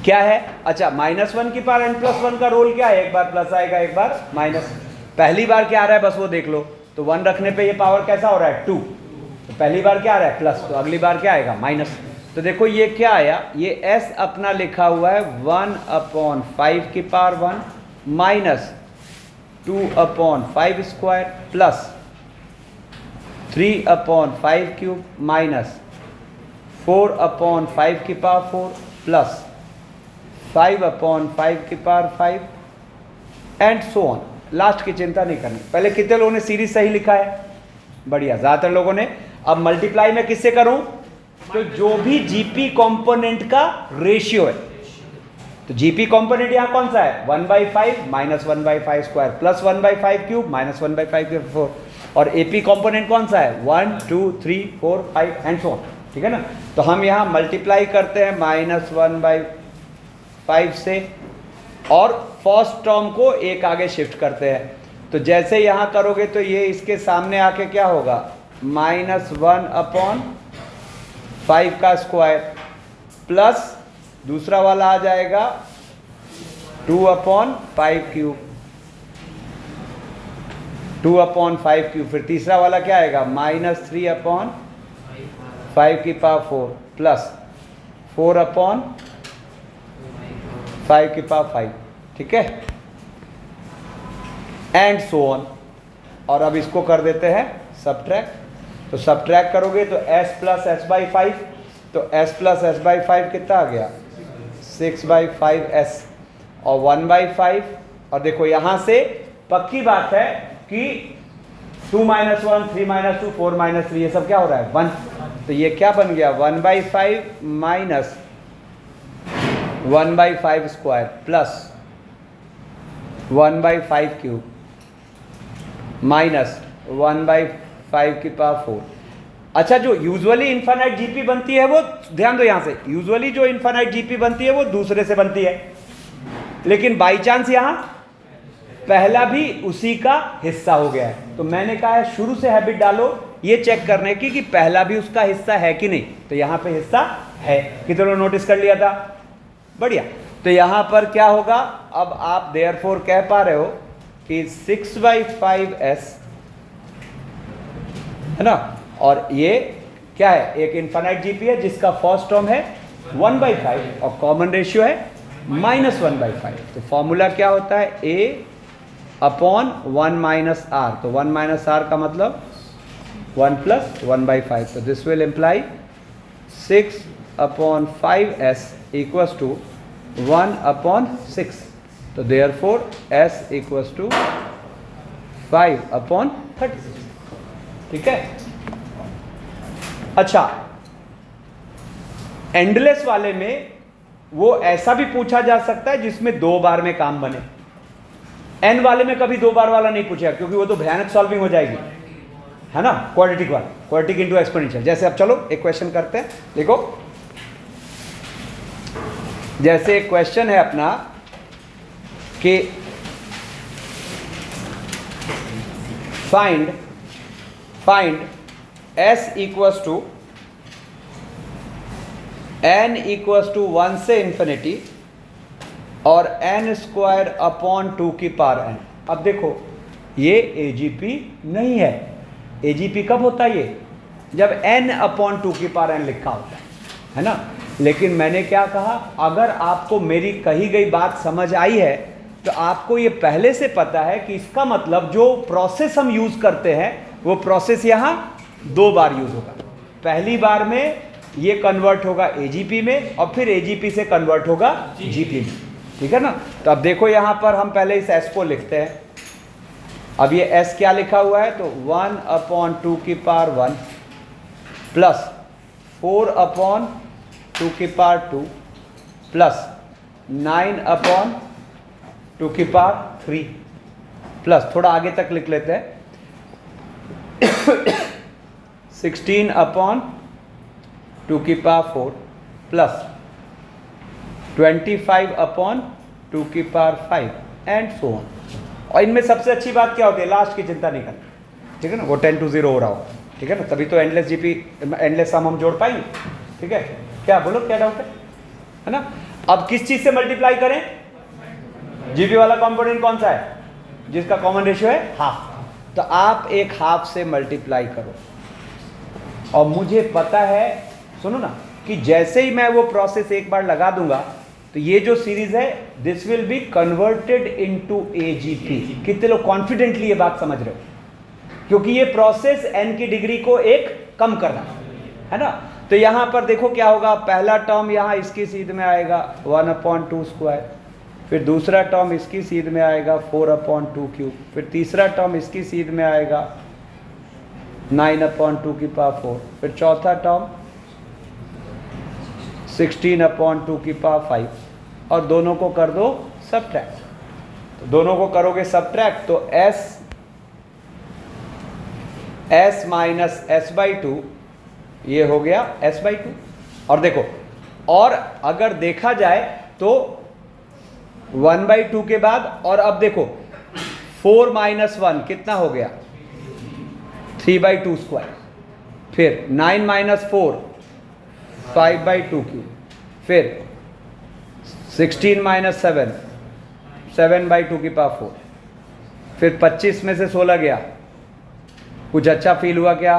क्या है, अच्छा -1 की पावर n + 1 का रोल क्या है, एक बार प्लस आएगा एक बार माइनस, पहली बार क्या आ रहा है बस वो देख लो, तो 1 रखने पे ये पावर कैसा हो रहा है 2, तो पहली बार क्या आ रहा है प्लस, तो अगली बार क्या आएगा माइनस। तो देखो ये क्या आया, ये s अपना लिखा हुआ है 1/5 की power 1 minus 2/5 square plus 3/5 cube minus 4/5 की पावर 4 प्लस 5/5 की power 5 and so on. Last की चिंता नहीं करनी। पहले कितने लोगों ने सीरीज सही लिखा है, बढ़िया, ज्यादातर लोगों ने। अब मल्टीप्लाई मैं किससे करूं, तो जो भी जीपी कंपोनेंट का रेशियो है, तो जीपी कंपोनेंट यहां कौन सा है 1/5 minus 1/5 square plus 1/5 cube minus 1/5 cube 4, और एपी कंपोनेंट कौन सा है 1 2 3 4 5 एंड सो ऑन, ठीक है ना। तो हम यहां मल्टीप्लाई करते हैं -1/5 से, और फर्स्ट टर्म को एक आगे शिफ्ट करते हैं। तो जैसे यहां करोगे तो ये इसके सामने आके क्या होगा -1/5 का स्क्वायर प्लस दूसरा वाला आ जाएगा 2/5 क्यूब, 2/5 क्यूब, फिर तीसरा वाला क्या आएगा -3/5 की पावर 4 प्लस 4/5 की पावर 5, ठीक है, एंड सो ऑन। और अब इसको कर देते हैं सब्ट्रैक्ट, तो सब्ट्रैक्ट करोगे तो s + s/5, तो s + s/5 कितना आ गया 6/5s और 1/5, और देखो यहां से पक्की बात है कि 2 - 1 3 - 2 4 - 3 ये सब क्या हो रहा है 1, तो ये क्या बन गया 1/5 minus 1/5 square plus 1/5 cube minus 1/5 की पावर 4। अच्छा, जो यूजुअली इन्फानाइट जीपी बनती है वो ध्यान दो, यहां से यूजुअली जो इन्फानाइट जीपी बनती है वो दूसरे से बनती है, लेकिन बाई चांस यहां पहला भी उसी का हिस्सा हो गया है। तो मैंने कहा है शुरू से हैबिट डालो ये चेक करने की कि पहला भी उसका हिस्सा है कि नहीं, तो यहां पे हिस्सा है। कितने लोग नोटिस कर लिया था, बढ़िया। तो यहां पर क्या होगा, अब आप देयरफॉर कह पा रहे हो कि 6/5s है ना, और ये क्या है, एक इनफाइनाइट जीपी है जिसका फर्स्ट टर्म है 1/5 और कॉमन रेशियो है -1/5। तो फॉर्मूला क्या होता है, a/1 - r। तो 1 - r का मतलब 1 + 1/5। तो दिस विल इम्प्लाई 6/5s = 1/6। तो देयरफॉर s = 5/36। ठीक है। अच्छा, एंडलेस वाले में वो ऐसा भी पूछा जा सकता है जिसमें 2 बार में काम बने। एन वाले में कभी 2 बार वाला नहीं पूछेगा, क्योंकि वो तो भयानक सॉल्विंग हो जाएगी, है ना, क्वाड्रेटिक वाला, क्वाड्रेटिक इनटू एक्सपोनेंशियल। जैसे अब चलो एक क्वेश्चन करते हैं। देखो, जैसे एक क्वेश्चन है अपना कि फाइंड s = n = 1 से इंफिनिटी और n² / 2n। अब देखो, ये AGP नहीं है। AGP कब होता है, ये जब n/2n लिखा होता है ना। लेकिन मैंने क्या कहा, अगर आपको मेरी कही गई बात समझ आई है तो आपको ये पहले से पता है कि इसका मतलब जो प्रोसेस हम यूज करते हैं वो प्रोसेस यहां 2 बार यूज होगा। पहली बार में ये कन्वर्ट होगा AGP में और फिर AGP से कन्वर्ट होगा GP में। ठीक है ना। तो अब देखो यहां पर हम पहले इस s को लिखते हैं। अब ये s क्या लिखा हुआ है, तो 1/2 प्लस 4/2 प्लस 9/2 प्लस, थोड़ा आगे तक लिख लेते हैं, 16/2 प्लस 25/2 एंड सो ऑन। और इनमें सबसे अच्छी बात क्या होती है, लास्ट की चिंता नहीं करना। ठीक है ना, वो 10 to 0 हो रहा हो। ठीक है ना, तभी तो एंडलेस जीपी, एंडलेस सम हम जोड़ पाएंगे। ठीक है, क्या बोलो, क्या डाउट है ना। अब किस चीज से मल्टीप्लाई करें, जीपी वाला कंपोनेंट कौन सा है, जिसका कॉमन रेशियो है हाफ। तो आप एक हाफ से मल्टीप्लाई करो और मुझे पता है, सुनो ना, कि जैसे ही मैं वो प्रोसेस एक बार लगा दूंगा तो ये जो सीरीज है this will be converted into AGP। कितने लोग कॉन्फिडेंटली ये बात समझ रहे हो, क्योंकि ये प्रोसेस n की डिग्री को एक कम करना है ना। तो यहां पर देखो क्या होगा, पहला टर्म यहां इसकी सीध में आएगा 1/2², फिर दूसरा टर्म इसकी सीध में आएगा 4/2³, फिर तीसरा टर्म इसकी सीध में आएगा 9/2⁴, फिर चौथा टर्म 16/2⁵ और दोनों को कर दो सबट्रैक्ट। तो दोनों को करोगे सबट्रैक्ट तो s - s/2 ये हो गया s/2। और देखो, और अगर देखा जाए तो 1/2 के बाद, और अब देखो 4 - 1 कितना हो गया, 3/2², फिर 9 - 4 5/2³, फिर 16 - 7 7/2⁴, फिर 25 में से 16 गया। कुछ अच्छा फील हुआ क्या,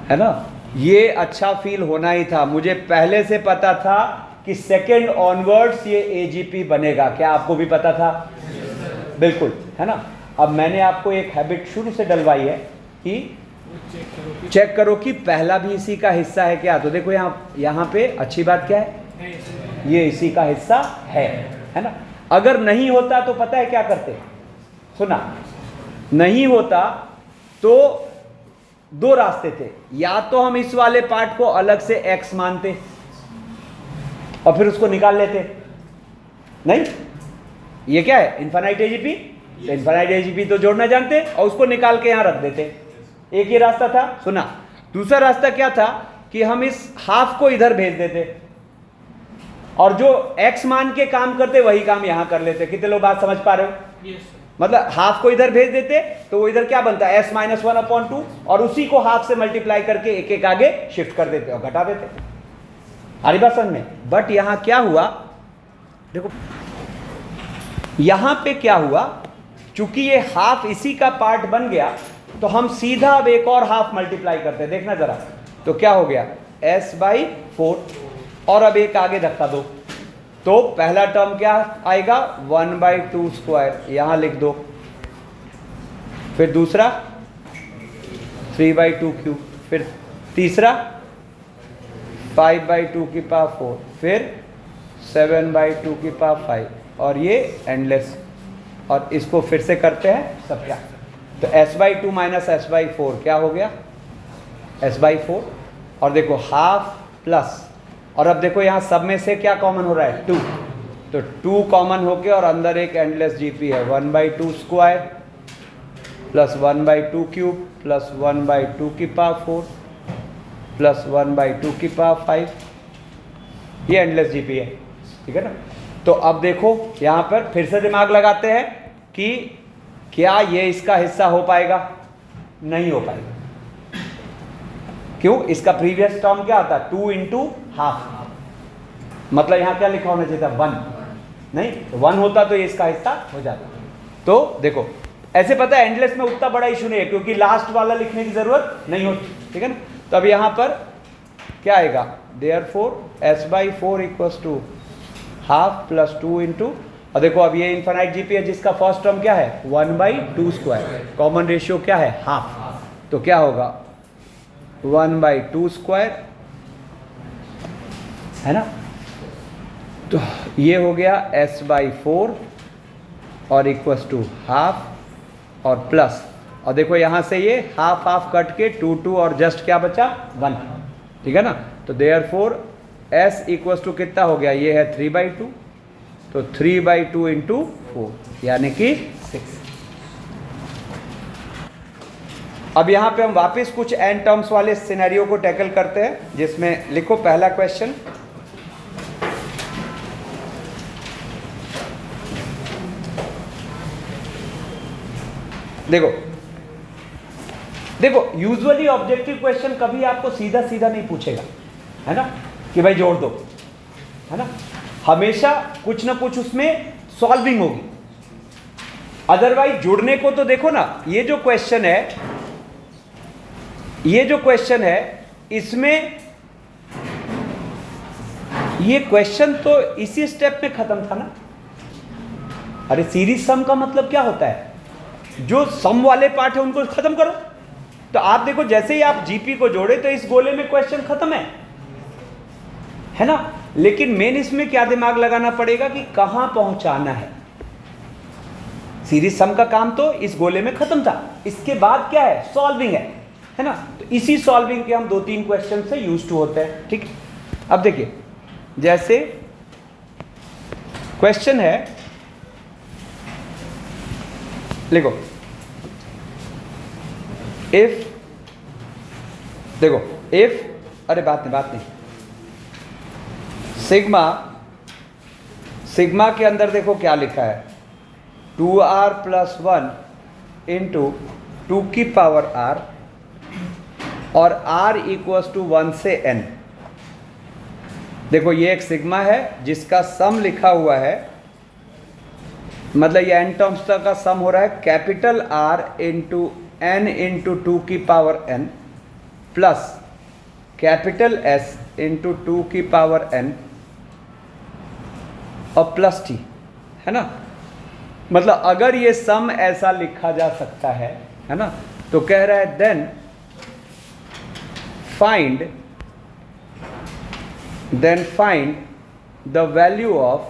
है ना। ये अच्छा फील होना ही था, मुझे पहले से पता था कि सेकेंड ऑनवर्ड्स ये AGP बनेगा। क्या आपको भी पता था? बिल्कुल, है ना। अब मैंने आपको एक हैबिट शुरू से डलवाई है कि चेक करो कि पहला भी इसी का हिस्सा है क्या। तो देखो यहाँ पे अच्छी बात क्या है, ये इसी का हिस्सा है ना। अगर नहीं होता तो पता है क्या करते, सुना, नहीं होता तो 2 रास्ते थे, या तो हम इस वाले पार्ट को अलग से x मानते और फिर उसको निकाल लेते। नहीं, ये क्या है, इनफाइनाइट AGP, तो इनफाइनाइट AGP तो जोड़ना जानते और उसको निकाल के यहां रख देते। एक ये रास्ता था, सुना। दूसरा रास्ता क्या था कि हम इस हाफ को इधर भेज देते और जो x मान के काम करते वही काम यहां कर लेते। कितने लोग बात समझ पा रहे हो? मतलब हाफ को इधर भेज देते तो वो इधर क्या बनता है, s - 1/2, और उसी को हाफ से मल्टीप्लाई करके एक एक आगे शिफ्ट कर देते और घटा देते। आ रही बात समझ में? बट यहां क्या हुआ, देखो यहां पे क्या हुआ, चूंकि ये हाफ इसी का पार्ट बन गया तो हम सीधा अब एक और हाफ मल्टीप्लाई करते हैं, देखना जरा। तो क्या हो गया, s/4, और अब एक आगे धक्का दो, तो पहला टर्म क्या आएगा, 1/2 स्क्वायर, यहां लिख दो। फिर दूसरा 3/2 क्यूब, फिर तीसरा 5/2 की पावर 4, फिर 7/2 की पावर 5, और ये एंडलेस। और इसको फिर से करते हैं सब क्या, तो s/2 माइनस s/4 क्या हो गया, s/4, और देखो हाफ प्लस, और अब देखो यहाँ सब में से क्या कॉमन हो रहा है, 2, तो 2 कॉमन होके और अंदर एक एंडलेस जीपी है, 1/2 स्क्वायर प्लस 1/2 क्यूब प्लस 1/2 की पावर 4 प्लस 1/2 की पावर 5, ये एंडलेस जीपी है, ठीक है ना। तो अब देखो यहाँ पर फिर से दिमाग लगाते हैं कि क्या ये इसका हिस्सा हो पाएगा, नहीं हो पाएगा। क्यों, इसका प्रीवियस टर्म क्या आता है, 2 इंटू हाफ, मतलब यहां क्या लिखा होना चाहिए था, 1, नहीं 1 होता तो ये इसका हिस्सा हो जाता। तो देखो ऐसे पता है एंडलेस में उतना बड़ा इशू नहीं है, क्योंकि लास्ट वाला लिखने की जरूरत नहीं होती, ठीक है ना। तो अब यहां पर क्या आएगा, therefore s/4 equals to half plus 2 into, और देखो अब ये इनफाइनाइट जीपी है जिसका फर्स्ट टर्म क्या है, 1/2 स्क्वायर, कॉमन रेशियो क्या है, हाफ, तो क्या होगा 1/2 स्क्वायर, है ना। तो ये हो गया s/4 और इक्वल्स टू हाफ और प्लस, और देखो यहां से ये हाफ हाफ कट के 2 2 और जस्ट क्या बचा 1, ठीक है ना। तो देयरफॉर s इक्वल्स टू कितना हो गया, ये है 3/2, तो 3/2 इंटू 4 यानी कि 6। अब यहां पे हम वापस कुछ एन टर्म्स वाले सिनेरियो को टैकल करते हैं, जिसमें लिखो पहला क्वेश्चन, देखो देखो यूजुअली ऑब्जेक्टिव क्वेश्चन कभी आपको सीधा सीधा नहीं पूछेगा, है ना, कि भाई जोड़ दो, है ना, हमेशा कुछ ना कुछ उसमें सॉल्विंग होगी। अदरवाइज जुड़ने को तो देखो ना, ये जो क्वेश्चन है इसमें ये क्वेश्चन तो इसी स्टेप में खत्म था ना। अरे सीरीज सम का मतलब क्या होता है, जो सम वाले पार्ट है उनको खत्म करो। तो आप देखो जैसे ही आप जीपी को जोड़े तो इस गोले में क्वेश्चन खत्म है ना। लेकिन मेन इसमें क्या दिमाग लगाना पड़ेगा कि कहां पहुंचाना है। सीरीज सम का काम तो इस गोले में खत्म था, इसके बाद क्या है, सॉल्विंग है ना। तो इसी सॉल्विंग के हम 2-3 क्वेश्चन से यूज टू होते हैं, ठीक। अब देखिए जैसे क्वेश्चन है, लिखो इफ, देखो इफ, अरे बात नहीं, सिग्मा के अंदर देखो क्या लिखा है, 2r + 1 इंटू 2 की पावर r, और r इक्वल्स टू 1 से n। देखो ये एक सिग्मा है जिसका सम लिखा हुआ है, मतलब ये n टर्म्स तक का सम हो रहा है, capital R into n into 2 की power n plus capital S into 2 की पावर n और प्लस t, है ना। मतलब अगर ये सम ऐसा लिखा जा सकता है ना, तो कह रहा है then find the value of,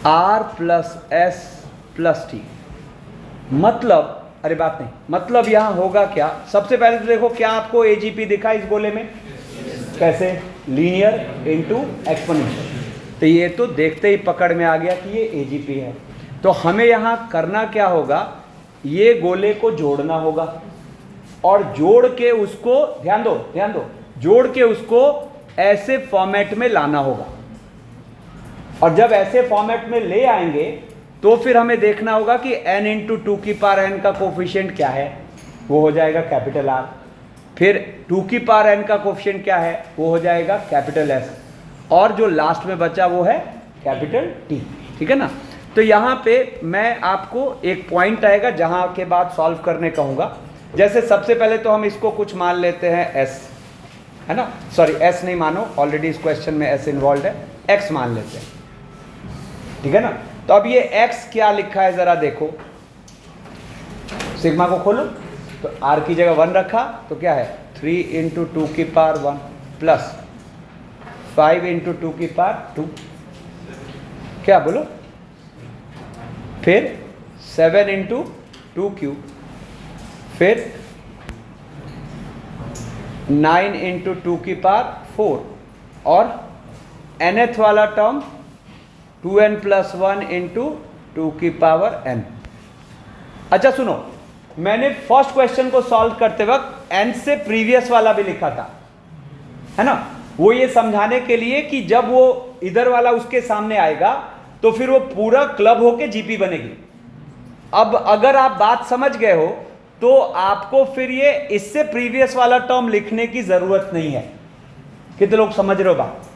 r plus s plus t। मतलब अरे बात नहीं, मतलब यहां होगा क्या, सबसे पहले तो देखो क्या आपको एजीपी दिखा इस गोले में, कैसे, लीनियर इनटू एक्सपोनेंशियल। तो ये तो देखते ही पकड़ में आ गया कि ये एजीपी है। तो हमें यहां करना क्या होगा, ये गोले को जोड़ना होगा, और जोड़ के उसको, ध्यान दो, जोड़ के उसको ऐसे फॉर्मेट में लाना होगा। और जब ऐसे फॉर्मेट में ले आएंगे तो फिर हमें देखना होगा कि n इंटू टू की पावर n का कोफिशिएंट क्या है, वो हो जाएगा कैपिटल R। फिर 2 की पावर n का कोफिशिएंट क्या है, वो हो जाएगा कैपिटल S, और जो लास्ट में बचा वो है कैपिटल T। ठीक है ना। तो यहाँ पे मैं आपको एक पॉइंट आएगा जहाँ के बाद सॉल्व करने कहूँगा। जैसे सबसे पहले तो हम इसको कुछ मान लेते हैं S, है ना, सॉरी S नहीं मानो, ऑलरेडी इस क्वेश्चन में S इन्वॉल्व है, X मान लेते हैं। ठीक है ना। तो अब ये X क्या लिखा है जरा देखो, सिग्मा को खोलो तो R की जगह 1 रखा तो क्या है 3 इंटू टू की पावर 1 प्लस 5 इंटू टू की पावर 2, क्या बोलो, फिर 7 इंटू टू क्यूब, फिर 9 इंटू टू की पावर 4, और nth वाला term 2n plus 1 into two की पावर n। अच्छा सुनो, मैंने फर्स्ट क्वेश्चन को सॉल्व करते वक्त n से प्रीवियस वाला भी लिखा था, है ना, वो ये समझाने के लिए कि जब वो इधर वाला उसके सामने आएगा तो फिर वो पूरा क्लब होके जीपी बनेगी। अब अगर आप बात समझ गए हो तो आपको फिर ये इससे प्रीवियस वाला टर्म लिखने की जरूरत नहीं है। कितने लोग समझ रहे हो बात?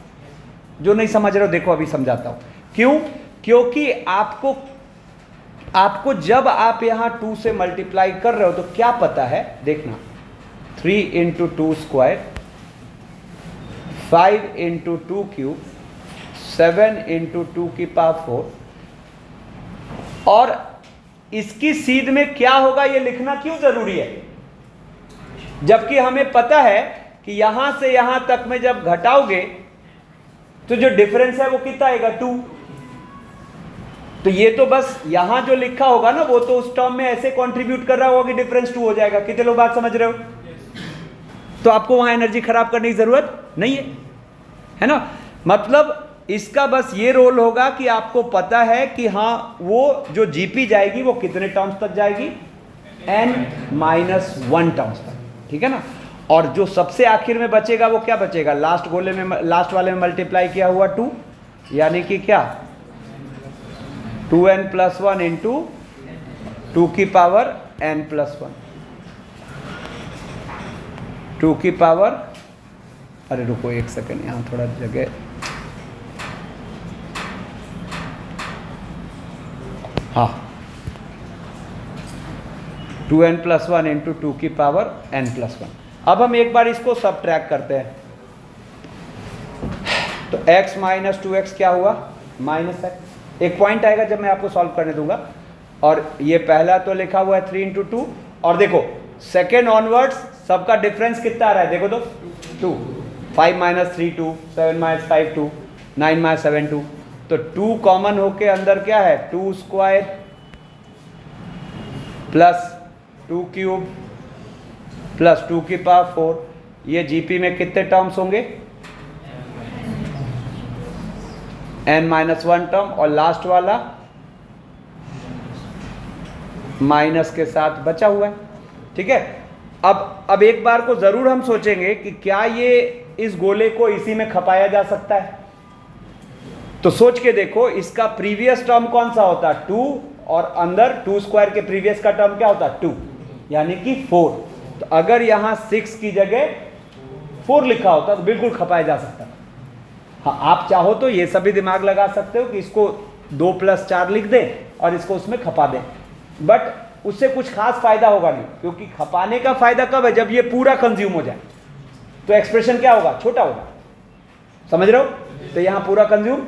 जो नहीं समझ रहे हो देखो अभी समझाता हूं। क्यों? क्योंकि आपको जब आप यहां 2 से मल्टीप्लाई कर रहे हो तो क्या पता है, देखना 3 into two square, 5 into two cube, 7 into two की पावर 4, और इसकी सीध में क्या होगा ये लिखना क्यों जरूरी है, जबकि हमें पता है कि यहां से यहां तक में जब घटाओगे तो जो डिफरेंस है वो कितना आएगा 2। तो ये तो बस यहां जो लिखा होगा ना वो तो उस टर्म में ऐसे कंट्रीब्यूट कर रहा होगा कि डिफरेंस 2 हो जाएगा। कितने लोग बात समझ रहे हो? तो आपको वहां एनर्जी खराब करने की जरूरत नहीं है ना। मतलब इसका बस ये रोल होगा कि आपको पता है कि हाँ वो जो जीपी जाएगी वो कितने टर्म्स तक जाएगी, n-1 टर्म्स तक। ठीक है ना। और जो सबसे आखिर में बचेगा वो क्या बचेगा, लास्ट गोले में, लास्ट वाले में मल्टीप्लाई किया हुआ 2, यानी कि क्या 2n प्लस 1 इंटू टू की पावर n प्लस 1, 2 की पावर, अरे रुको एक सेकेंड, यहाँ थोड़ा जगह, हाँ 2n प्लस 1 इंटू टू की पावर n प्लस 1। अब हम एक बार इसको सबट्रैक्ट करते हैं तो x माइनस 2x क्या हुआ, माइनस x। एक पॉइंट आएगा जब मैं आपको सॉल्व करने दूंगा, और ये पहला तो लिखा हुआ है 3 इंटू टू, और देखो सेकेंड ऑनवर्ड्स सबका डिफरेंस कितना आ रहा है, देखो तो 2, 5 माइनस 3 2, 7 माइनस 5 2, 9 माइनस 7 2, तो 2 कॉमन होके अंदर क्या है 2 स्क्वायर प्लस 2 क्यूब प्लस 2 की पावर 4। ये जीपी में कितने टर्म्स होंगे, n-1 टर्म, और लास्ट वाला माइनस के साथ बचा हुआ है। ठीक है। अब एक बार को जरूर हम सोचेंगे कि क्या ये इस गोले को इसी में खपाया जा सकता है। तो सोच के देखो, इसका प्रीवियस टर्म कौन सा होता, 2, और अंदर 2 स्क्वायर के प्रीवियस का टर्म क्या होता, 2, यानी कि 4। तो अगर यहां 6 की जगह 4 लिखा होता तो बिल्कुल खपाया जा सकता। हाँ, आप चाहो तो ये सभी दिमाग लगा सकते हो कि इसको 2 + 4 लिख दे और इसको उसमें खपा दे, बट उससे कुछ खास फायदा होगा नहीं, क्योंकि खपाने का फायदा कब है, जब ये पूरा कंज्यूम हो जाए तो एक्सप्रेशन क्या होगा, छोटा होगा। समझ रहे हो? तो यहां पूरा कंज्यूम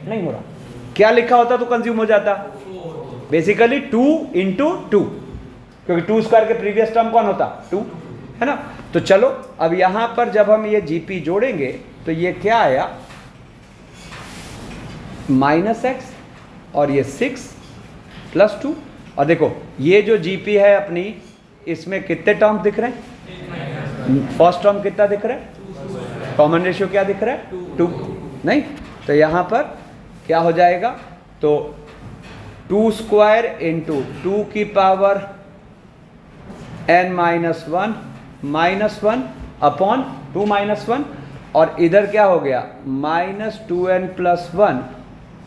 नहीं हो रहा, क्या लिखा होता तो कंज्यूम हो जाता, बेसिकली 2 इंटू 2, क्योंकि 2 स्क्वायर के प्रीवियस टर्म कौन होता, 2, है ना। तो चलो अब यहां पर जब हम ये जीपी जोड़ेंगे तो ये क्या आया, -x, और ये 6 + 2, और देखो ये जो जीपी है अपनी, इसमें कितने टर्म दिख रहे हैं, फर्स्ट टर्म कितना दिख रहा है, कॉमन रेशियो क्या दिख रहा है, 2, नहीं। तो यहां पर क्या हो जाएगा, तो 2 स्क्वायर इंटू 2 की पावर n-1 -1 अपॉन 2 - 1, और इधर क्या हो गया -2n + 1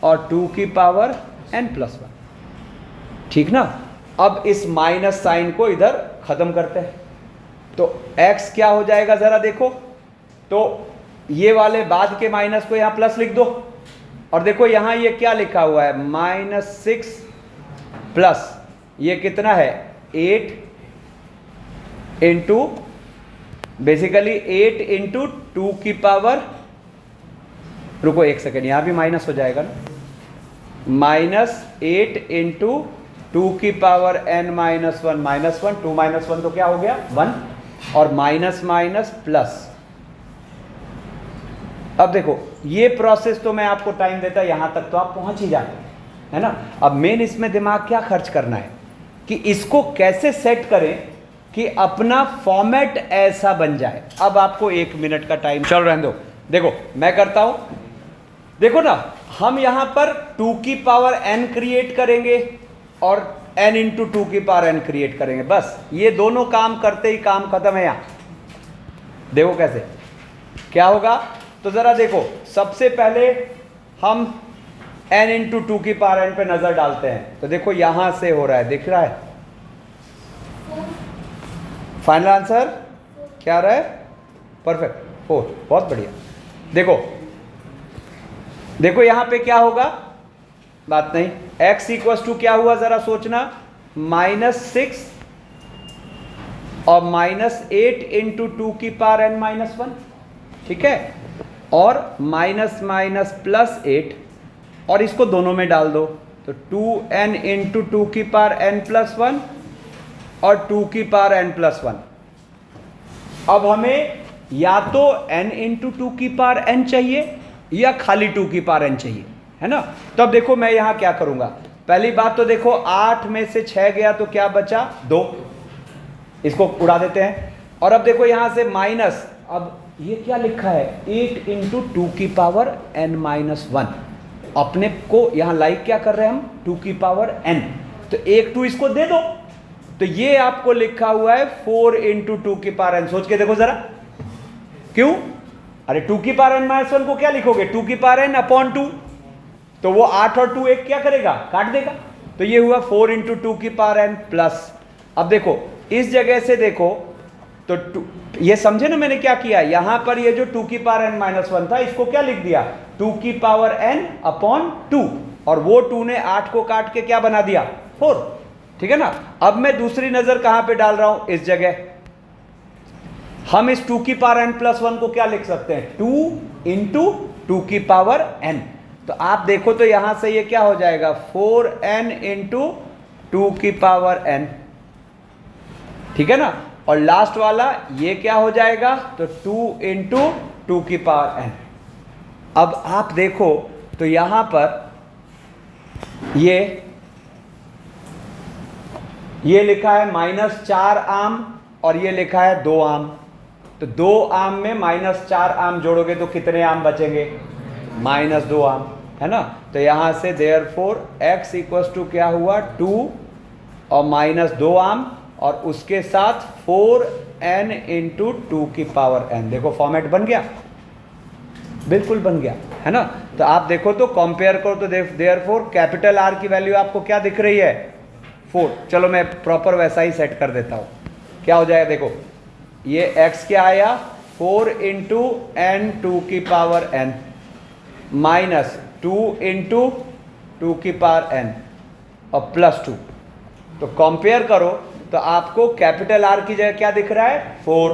और 2 की पावर n + 1। ठीक ना। अब इस माइनस साइन को इधर खत्म करते हैं, तो x क्या हो जाएगा जरा देखो, तो ये वाले बाद के माइनस को यहां प्लस लिख दो, और देखो यहां ये क्या लिखा हुआ है -6 प्लस ये कितना है 8 इंटू बेसिकली 8 इंटू 2 की पावर, रुको एक सेकेंड यहां भी माइनस हो जाएगा ना, -8 इंटू 2 की पावर n -1 -1 2 -1 तो क्या हो गया 1, और माइनस माइनस प्लस। अब देखो ये प्रोसेस तो मैं आपको टाइम देता, यहां तक तो आप पहुंच ही जाते है ना। अब मेन इसमें दिमाग क्या खर्च करना है कि इसको कैसे सेट करें कि अपना फॉर्मेट ऐसा बन जाए। अब आपको 1 मिनट का टाइम चल रहने दो, देखो मैं करता हूं, देखो ना हम यहां पर 2 की पावर n क्रिएट करेंगे और n इंटू 2 की पावर n क्रिएट करेंगे, बस ये दोनों काम करते ही काम खत्म है। यहां देखो कैसे क्या होगा, तो जरा देखो सबसे पहले हम n इंटू 2 की पावर n पे नजर डालते हैं, तो देखो यहां से हो रहा है, दिख रहा है फाइनल आंसर क्या रहा है, परफेक्ट 4, बहुत बढ़िया। देखो देखो यहां पे क्या होगा, बात नहीं, x इक्वस टू क्या हुआ जरा सोचना, -6 और -8 इंटू 2 की पावर n -1, ठीक है, और माइनस माइनस +8 और इसको दोनों में डाल दो, तो 2n इंटू 2 की पावर n+1 और 2 की पावर n+1। अब हमें या तो n इंटू 2 की पावर n चाहिए या खाली 2 की पावर n चाहिए, है ना। तब देखो मैं यहां क्या करूंगा, पहली बात तो देखो 8 में से 6 गया तो क्या बचा 2, इसको उड़ा देते हैं, और अब देखो यहां से माइनस, अब ये क्या लिखा है 8 इंटू 2 की पावर n-1, अपने को यहां लाइक क्या कर रहे हैं हम 2 की पावर n, तो 1 2 इसको दे दो, तो ये आपको लिखा हुआ है 4 इंटू 2 की पावर n। सोच के देखो जरा क्यों, अरे 2 की पावर n-1 को क्या लिखोगे 2 की पावर n अपॉन 2, तो वो 8 और 2 एक क्या करेगा काट देगा, तो ये हुआ 4 इंटू 2 की पावर n प्लस। अब देखो इस जगह से देखो तो ये समझे ना मैंने क्या किया, यहां पर ये जो 2 की पावर n-1 था इसको क्या लिख दिया 2 की पावर n अपॉन 2, और वो 2 ने 8 को काट के क्या बना दिया 4, ठीक है ना। अब मैं दूसरी नजर कहां पे डाल रहा हूं, इस जगह हम इस 2 की पावर n+1 को क्या लिख सकते हैं 2 इंटू 2 की पावर n, तो आप देखो तो यहां से ये क्या हो जाएगा 4n इंटू 2 की पावर n, ठीक है ना, और लास्ट वाला ये क्या हो जाएगा तो 2 इंटू 2 की पावर n। अब आप देखो तो यहां पर ये लिखा है -4 आम और ये लिखा है 2 आम, तो 2 आम में -4 आम जोड़ोगे तो कितने आम बचेंगे -2 आम, है ना। तो यहां से देयरफॉर x इक्वल्स टू क्या हुआ 2 और -2 आम और उसके साथ 4n इंटू 2 की पावर n। देखो फॉर्मेट बन गया, बिल्कुल बन गया, है ना। तो आप देखो तो कंपेयर करो तो देयरफॉर कैपिटल R की वैल्यू आपको क्या दिख रही है 4। चलो मैं प्रॉपर वैसा ही सेट कर देता हूं, क्या हो जाएगा देखो ये x क्या आया 4 इंटू n 2 की पावर n माइनस 2 इंटू 2 की पावर n और +2, तो कंपेयर करो तो आपको कैपिटल R की जगह क्या दिख रहा है 4,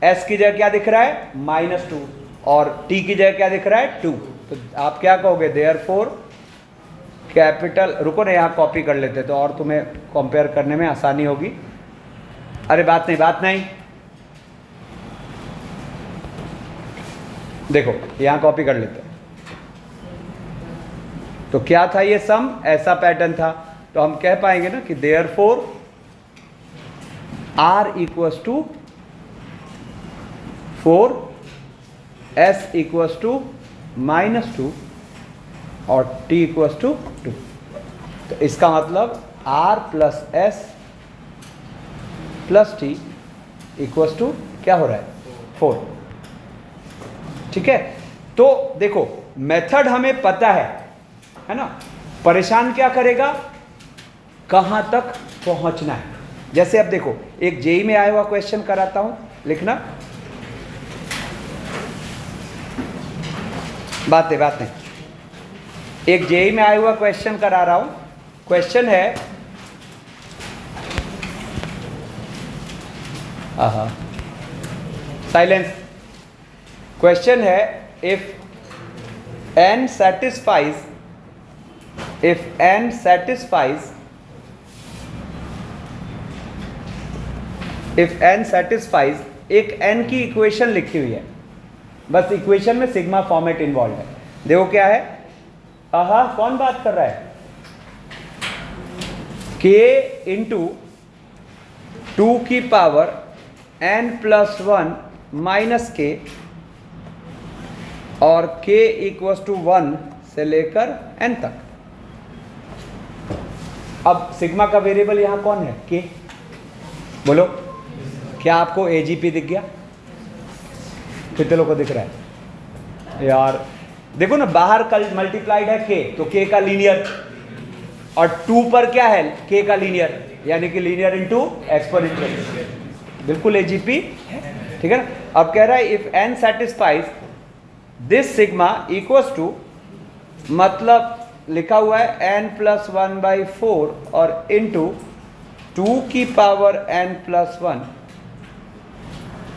S की जगह क्या दिख रहा है -2 और T की जगह क्या दिख रहा है 2, तो आप क्या कहोगे देयरफॉर कैपिटल, रुको ना यहाँ कॉपी कर लेते तो और तुम्हें कंपेयर करने में आसानी होगी। अरे बात नहीं, देखो यहाँ कॉपी कर लेते, तो क्या था ये सम ऐसा पैटर्न था, तो हम कह पाएंगे ना कि therefore R equals to 4, S equals to -2 और T इक्वल्स टू 2, तो इसका मतलब R plus S plus T equals to क्या हो रहा है 4, ठीक है। तो देखो मेथड हमें पता है ना, परेशान क्या करेगा कहाँ तक पहुँचना है। जैसे अब देखो, एक जेई में आया हुआ क्वेश्चन कराता हूँ, लिखना। बातें एक जेई में आया हुआ क्वेश्चन करा रहा हूँ। क्वेश्चन है, साइलेंस। क्वेश्चन है, इफ n satisfies एक n की इक्वेशन लिखी हुई है, बस इक्वेशन में सिग्मा फॉर्मेट इन्वॉल्व है। देखो क्या है, कौन बात कर रहा है, k इंटू 2 की पावर n+1 माइनस k और k इक्वल्स टू 1 से लेकर n तक। अब सिग्मा का वेरिएबल यहां कौन है, k। बोलो, क्या आपको एजीपी दिख गया? कितने लोगों को दिख रहा है यार? देखो ना, बाहर कल मल्टीप्लाइड है k, तो k का लीनियर, और 2 पर क्या है, k का लीनियर, यानी कि लीनियर इनटू एक्सपोनेंशियल, बिल्कुल एजीपी है, ठीक है ना। अब कह रहा है if n satisfies this sigma equals to, मतलब लिखा हुआ है n+1/4 और इंटू 2 की पावर n+1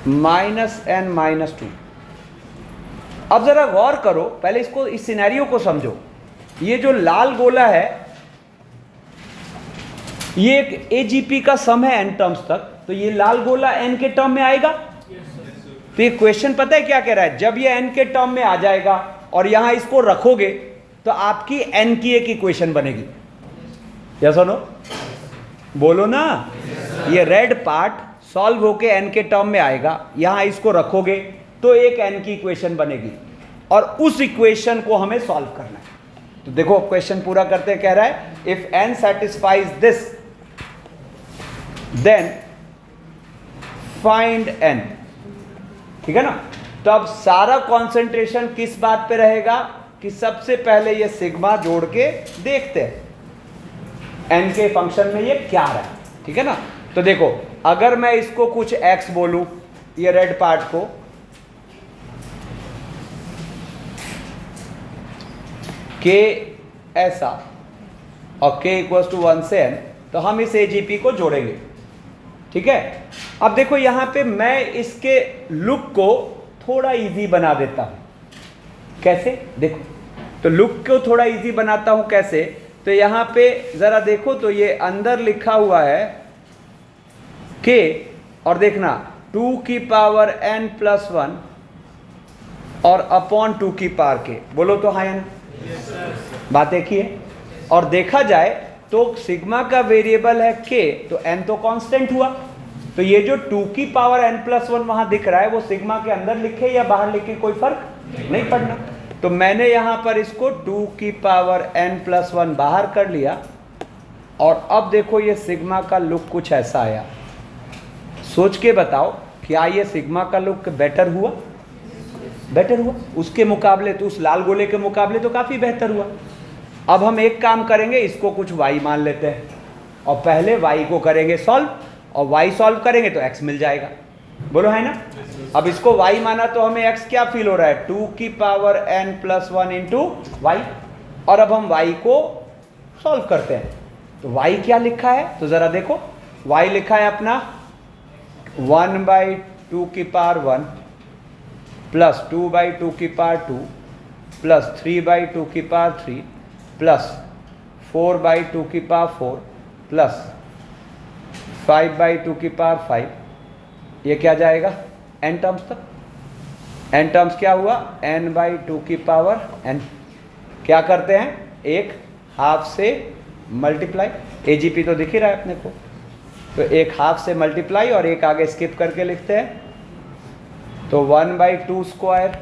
माइनस n-2। अब जरा गौर करो, पहले इसको, इस सिनेरियो को समझो। ये जो लाल गोला है, ये एक एजीपी का सम है n टर्म्स तक, तो ये लाल गोला n के टर्म में आएगा। तो ये क्वेश्चन पता है क्या कह रहा है, जब ये n के टर्म में आ जाएगा और यहां इसको रखोगे तो आपकी n की एक इक्वेशन बनेगी। या सुनो, बोलो ना, ये रेड पार्ट सॉल्व होके n के टर्म में आएगा, यहां इसको रखोगे तो एक n की इक्वेशन बनेगी, और उस इक्वेशन को हमें सॉल्व करना है। तो देखो क्वेश्चन पूरा करते कह रहा है if n satisfies this then find n, ठीक है ना। तो अब सारा कंसंट्रेशन किस बात पे रहेगा कि सबसे पहले ये सिग्मा जोड़ के देखते हैं n के फंक्शन में ये क्या रहा है, ठीक है ना। तो देखो, अगर मैं इसको कुछ x बोलूं, ये रेड पार्ट को, k ऐसा और k इक्वल्स टू 1 से n, तो हम इस एजीपी को जोड़ेंगे, ठीक है। अब देखो यहां पे मैं इसके लुक को थोड़ा इजी बना देता हूं। कैसे? देखो, तो लुक को थोड़ा इजी बनाता हूं कैसे, तो यहां पे जरा देखो, तो ये अंदर लिखा हुआ है k, और देखना 2 की पावर n+1 और अपॉन 2 की पावर k। बोलो तो हाँ या ना? बात एक ही है। और देखा जाए तो सिग्मा का वेरिएबल है k, तो n तो कांस्टेंट हुआ, तो ये जो 2 की पावर n+1 वहां दिख रहा है, वो सिग्मा के अंदर लिखे या बाहर लिखे कोई फर्क नहीं पड़ना। तो मैंने यहां पर इसको 2 की पावर n+1 बाहर कर लिया, और अब देखो ये सिग्मा का लुक कुछ ऐसा आया। सोच के बताओ, क्या ये सिग्मा का लुक बेटर हुआ? बेटर हुआ उसके मुकाबले, तो उस लाल गोले के मुकाबले तो काफ़ी बेहतर हुआ। अब हम एक काम करेंगे, इसको कुछ y मान लेते हैं, और पहले y को करेंगे सॉल्व, और y सॉल्व करेंगे तो x मिल जाएगा। बोलो है ना। अब इसको y माना तो हमें x क्या फील हो रहा है, 2 की पावर n+1 इंटू वाई। और अब हम y को सॉल्व करते हैं, तो y क्या लिखा है, तो ज़रा देखो, y लिखा है अपना 1/2 की पावर 1 प्लस 2/2 की पावर 2 प्लस 3/2 की पावर 3 प्लस 4/2 की पावर 4 प्लस 5/2 की पावर 5। ये क्या जाएगा n टर्म्स तक। n टर्म्स क्या हुआ, n/2 की पावर n। क्या करते हैं, एक हाफ से मल्टीप्लाई, एजीपी तो दिख ही रहा है अपने को, तो एक हाफ से मल्टीप्लाई और एक आगे स्किप करके लिखते हैं, तो 1/2 square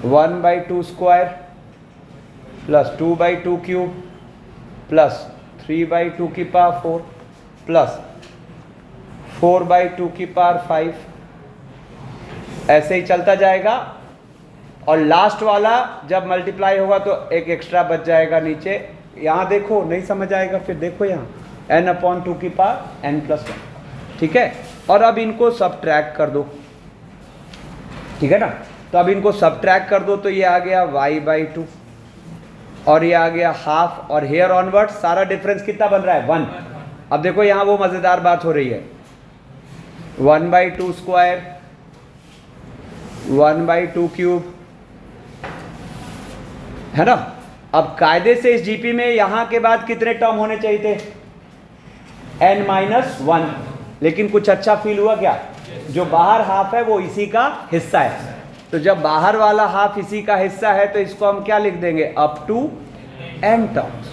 1/2 square plus 2/2 cube plus 3/2 की पावर 4 प्लस 4/2 की पावर 5। ऐसे ही चलता जाएगा, और लास्ट वाला जब मल्टीप्लाई होगा तो एक एक्स्ट्रा बच जाएगा नीचे, यहाँ देखो नहीं समझ आएगा, फिर देखो यहाँ n/2 की पावर n+1, ठीक है। और अब इनको सब्ट्रैक्ट कर दो, ठीक है ना। तो अब इनको सब्ट्रैक्ट कर दो तो ये आ गया y/2 और ये आ गया हाफ, और हेयर ऑनवर्ड सारा डिफरेंस कितना बन रहा है 1। अब देखो यहाँ वो मजेदार बात हो रही है, 1/2 स्क्वायर 1/2 क्यूब, है ना। अब कायदे से इस जीपी में यहां के बाद कितने टर्म होने चाहिए थे, n-1, लेकिन कुछ अच्छा फील हुआ क्या, जो बाहर हाफ है वो इसी का हिस्सा है। तो जब बाहर वाला हाफ इसी का हिस्सा है तो इसको हम क्या लिख देंगे, up to n terms.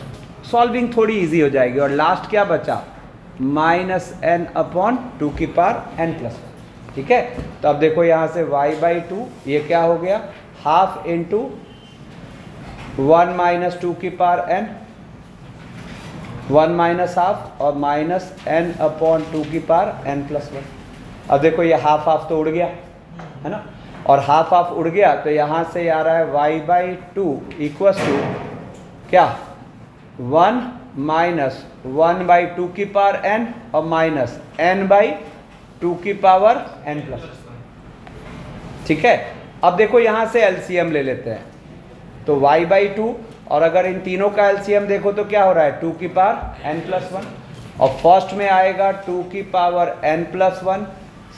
Solving थोड़ी इजी हो जाएगी। और लास्ट क्या बचा, -n/2 की पावर n+1, ठीक है। तो अब देखो यहां से y/2 ये क्या हो गया, हाफ इंटू 1 - 2 की पावर n, 1 - हाफ और -n/2 की पावर n+1। अब देखो ये हाफ हाफ तो उड़ गया, है ना। और हाफ हाफ उड़ गया तो यहाँ से आ रहा है y/2 इक्वल्स टू क्या, 1 - 1/2 की पावर n और -n/2 की पावर n+1, ठीक है। अब देखो यहाँ से एलसीएम ले लेते हैं, तो y/2 और अगर इन तीनों का एलसीएम देखो तो क्या हो रहा है, 2 की पावर n+1, और फर्स्ट में आएगा 2 की पावर n+1,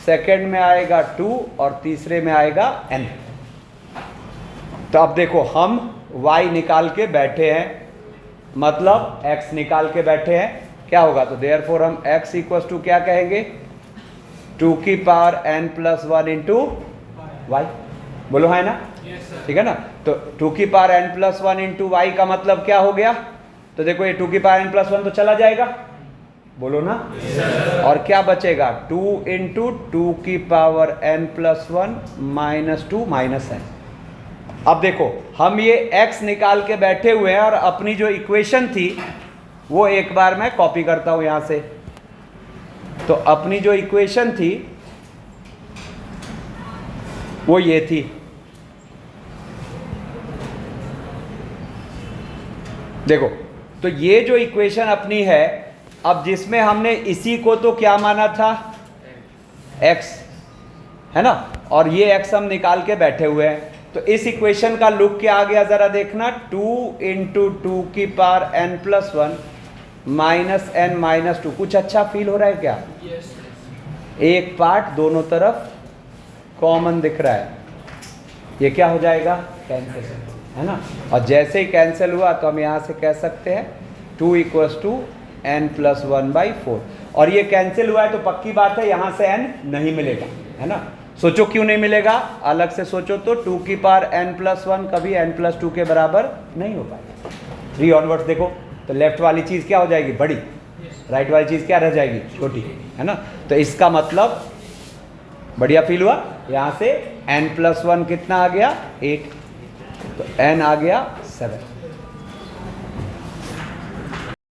सेकेंड में आएगा 2 और तीसरे में आएगा n। तो अब देखो हम y निकाल के बैठे हैं, मतलब x निकाल के बैठे हैं, क्या होगा, तो देयरफॉर हम x इक्वल्स टू क्या कहेंगे, 2 की पावर n+1 इंटू y, बोलो है ना, ठीक है ना। तो 2 की पावर n+1 इंटू वाई का मतलब क्या हो गया, तो देखो ये 2 की पावर n+1 तो चला जाएगा, बोलो ना, और क्या बचेगा, 2 इंटू 2 की पावर n+1 -2 -n। अब देखो हम ये x निकाल के बैठे हुए हैं और अपनी जो इक्वेशन थी वो एक बार मैं कॉपी करता हूं यहां से। तो अपनी जो इक्वेशन थी वो ये थी, देखो तो ये जो इक्वेशन अपनी है, अब जिसमें हमने इसी को तो क्या माना था, x, है ना, और ये x हम निकाल के बैठे हुए हैं। तो इस इक्वेशन का लुक क्या आ गया जरा देखना, 2 इंटू 2 की पावर n+1 -n - 2। कुछ अच्छा फील हो रहा है क्या, एक पार्ट दोनों तरफ कॉमन दिख रहा है, ये क्या हो जाएगा, कैंसिल, है ना। और जैसे ही कैंसिल हुआ तो हम यहाँ से कह सकते हैं 2 = n+1/4, और ये कैंसिल हुआ है तो पक्की बात है यहाँ से n नहीं मिलेगा, है ना। सोचो क्यों नहीं मिलेगा, अलग से सोचो तो 2 की पावर n+1 कभी n+2 के बराबर नहीं हो पाएगा। 3 ऑनवर्ड्स देखो तो लेफ्ट वाली चीज़ क्या हो जाएगी, बड़ी, राइट वाली चीज़ क्या रह जाएगी, छोटी, है ना। तो इसका मतलब बढ़िया फील हुआ, यहाँ से n+1 कितना आ गया, 8, तो n आ गया 7।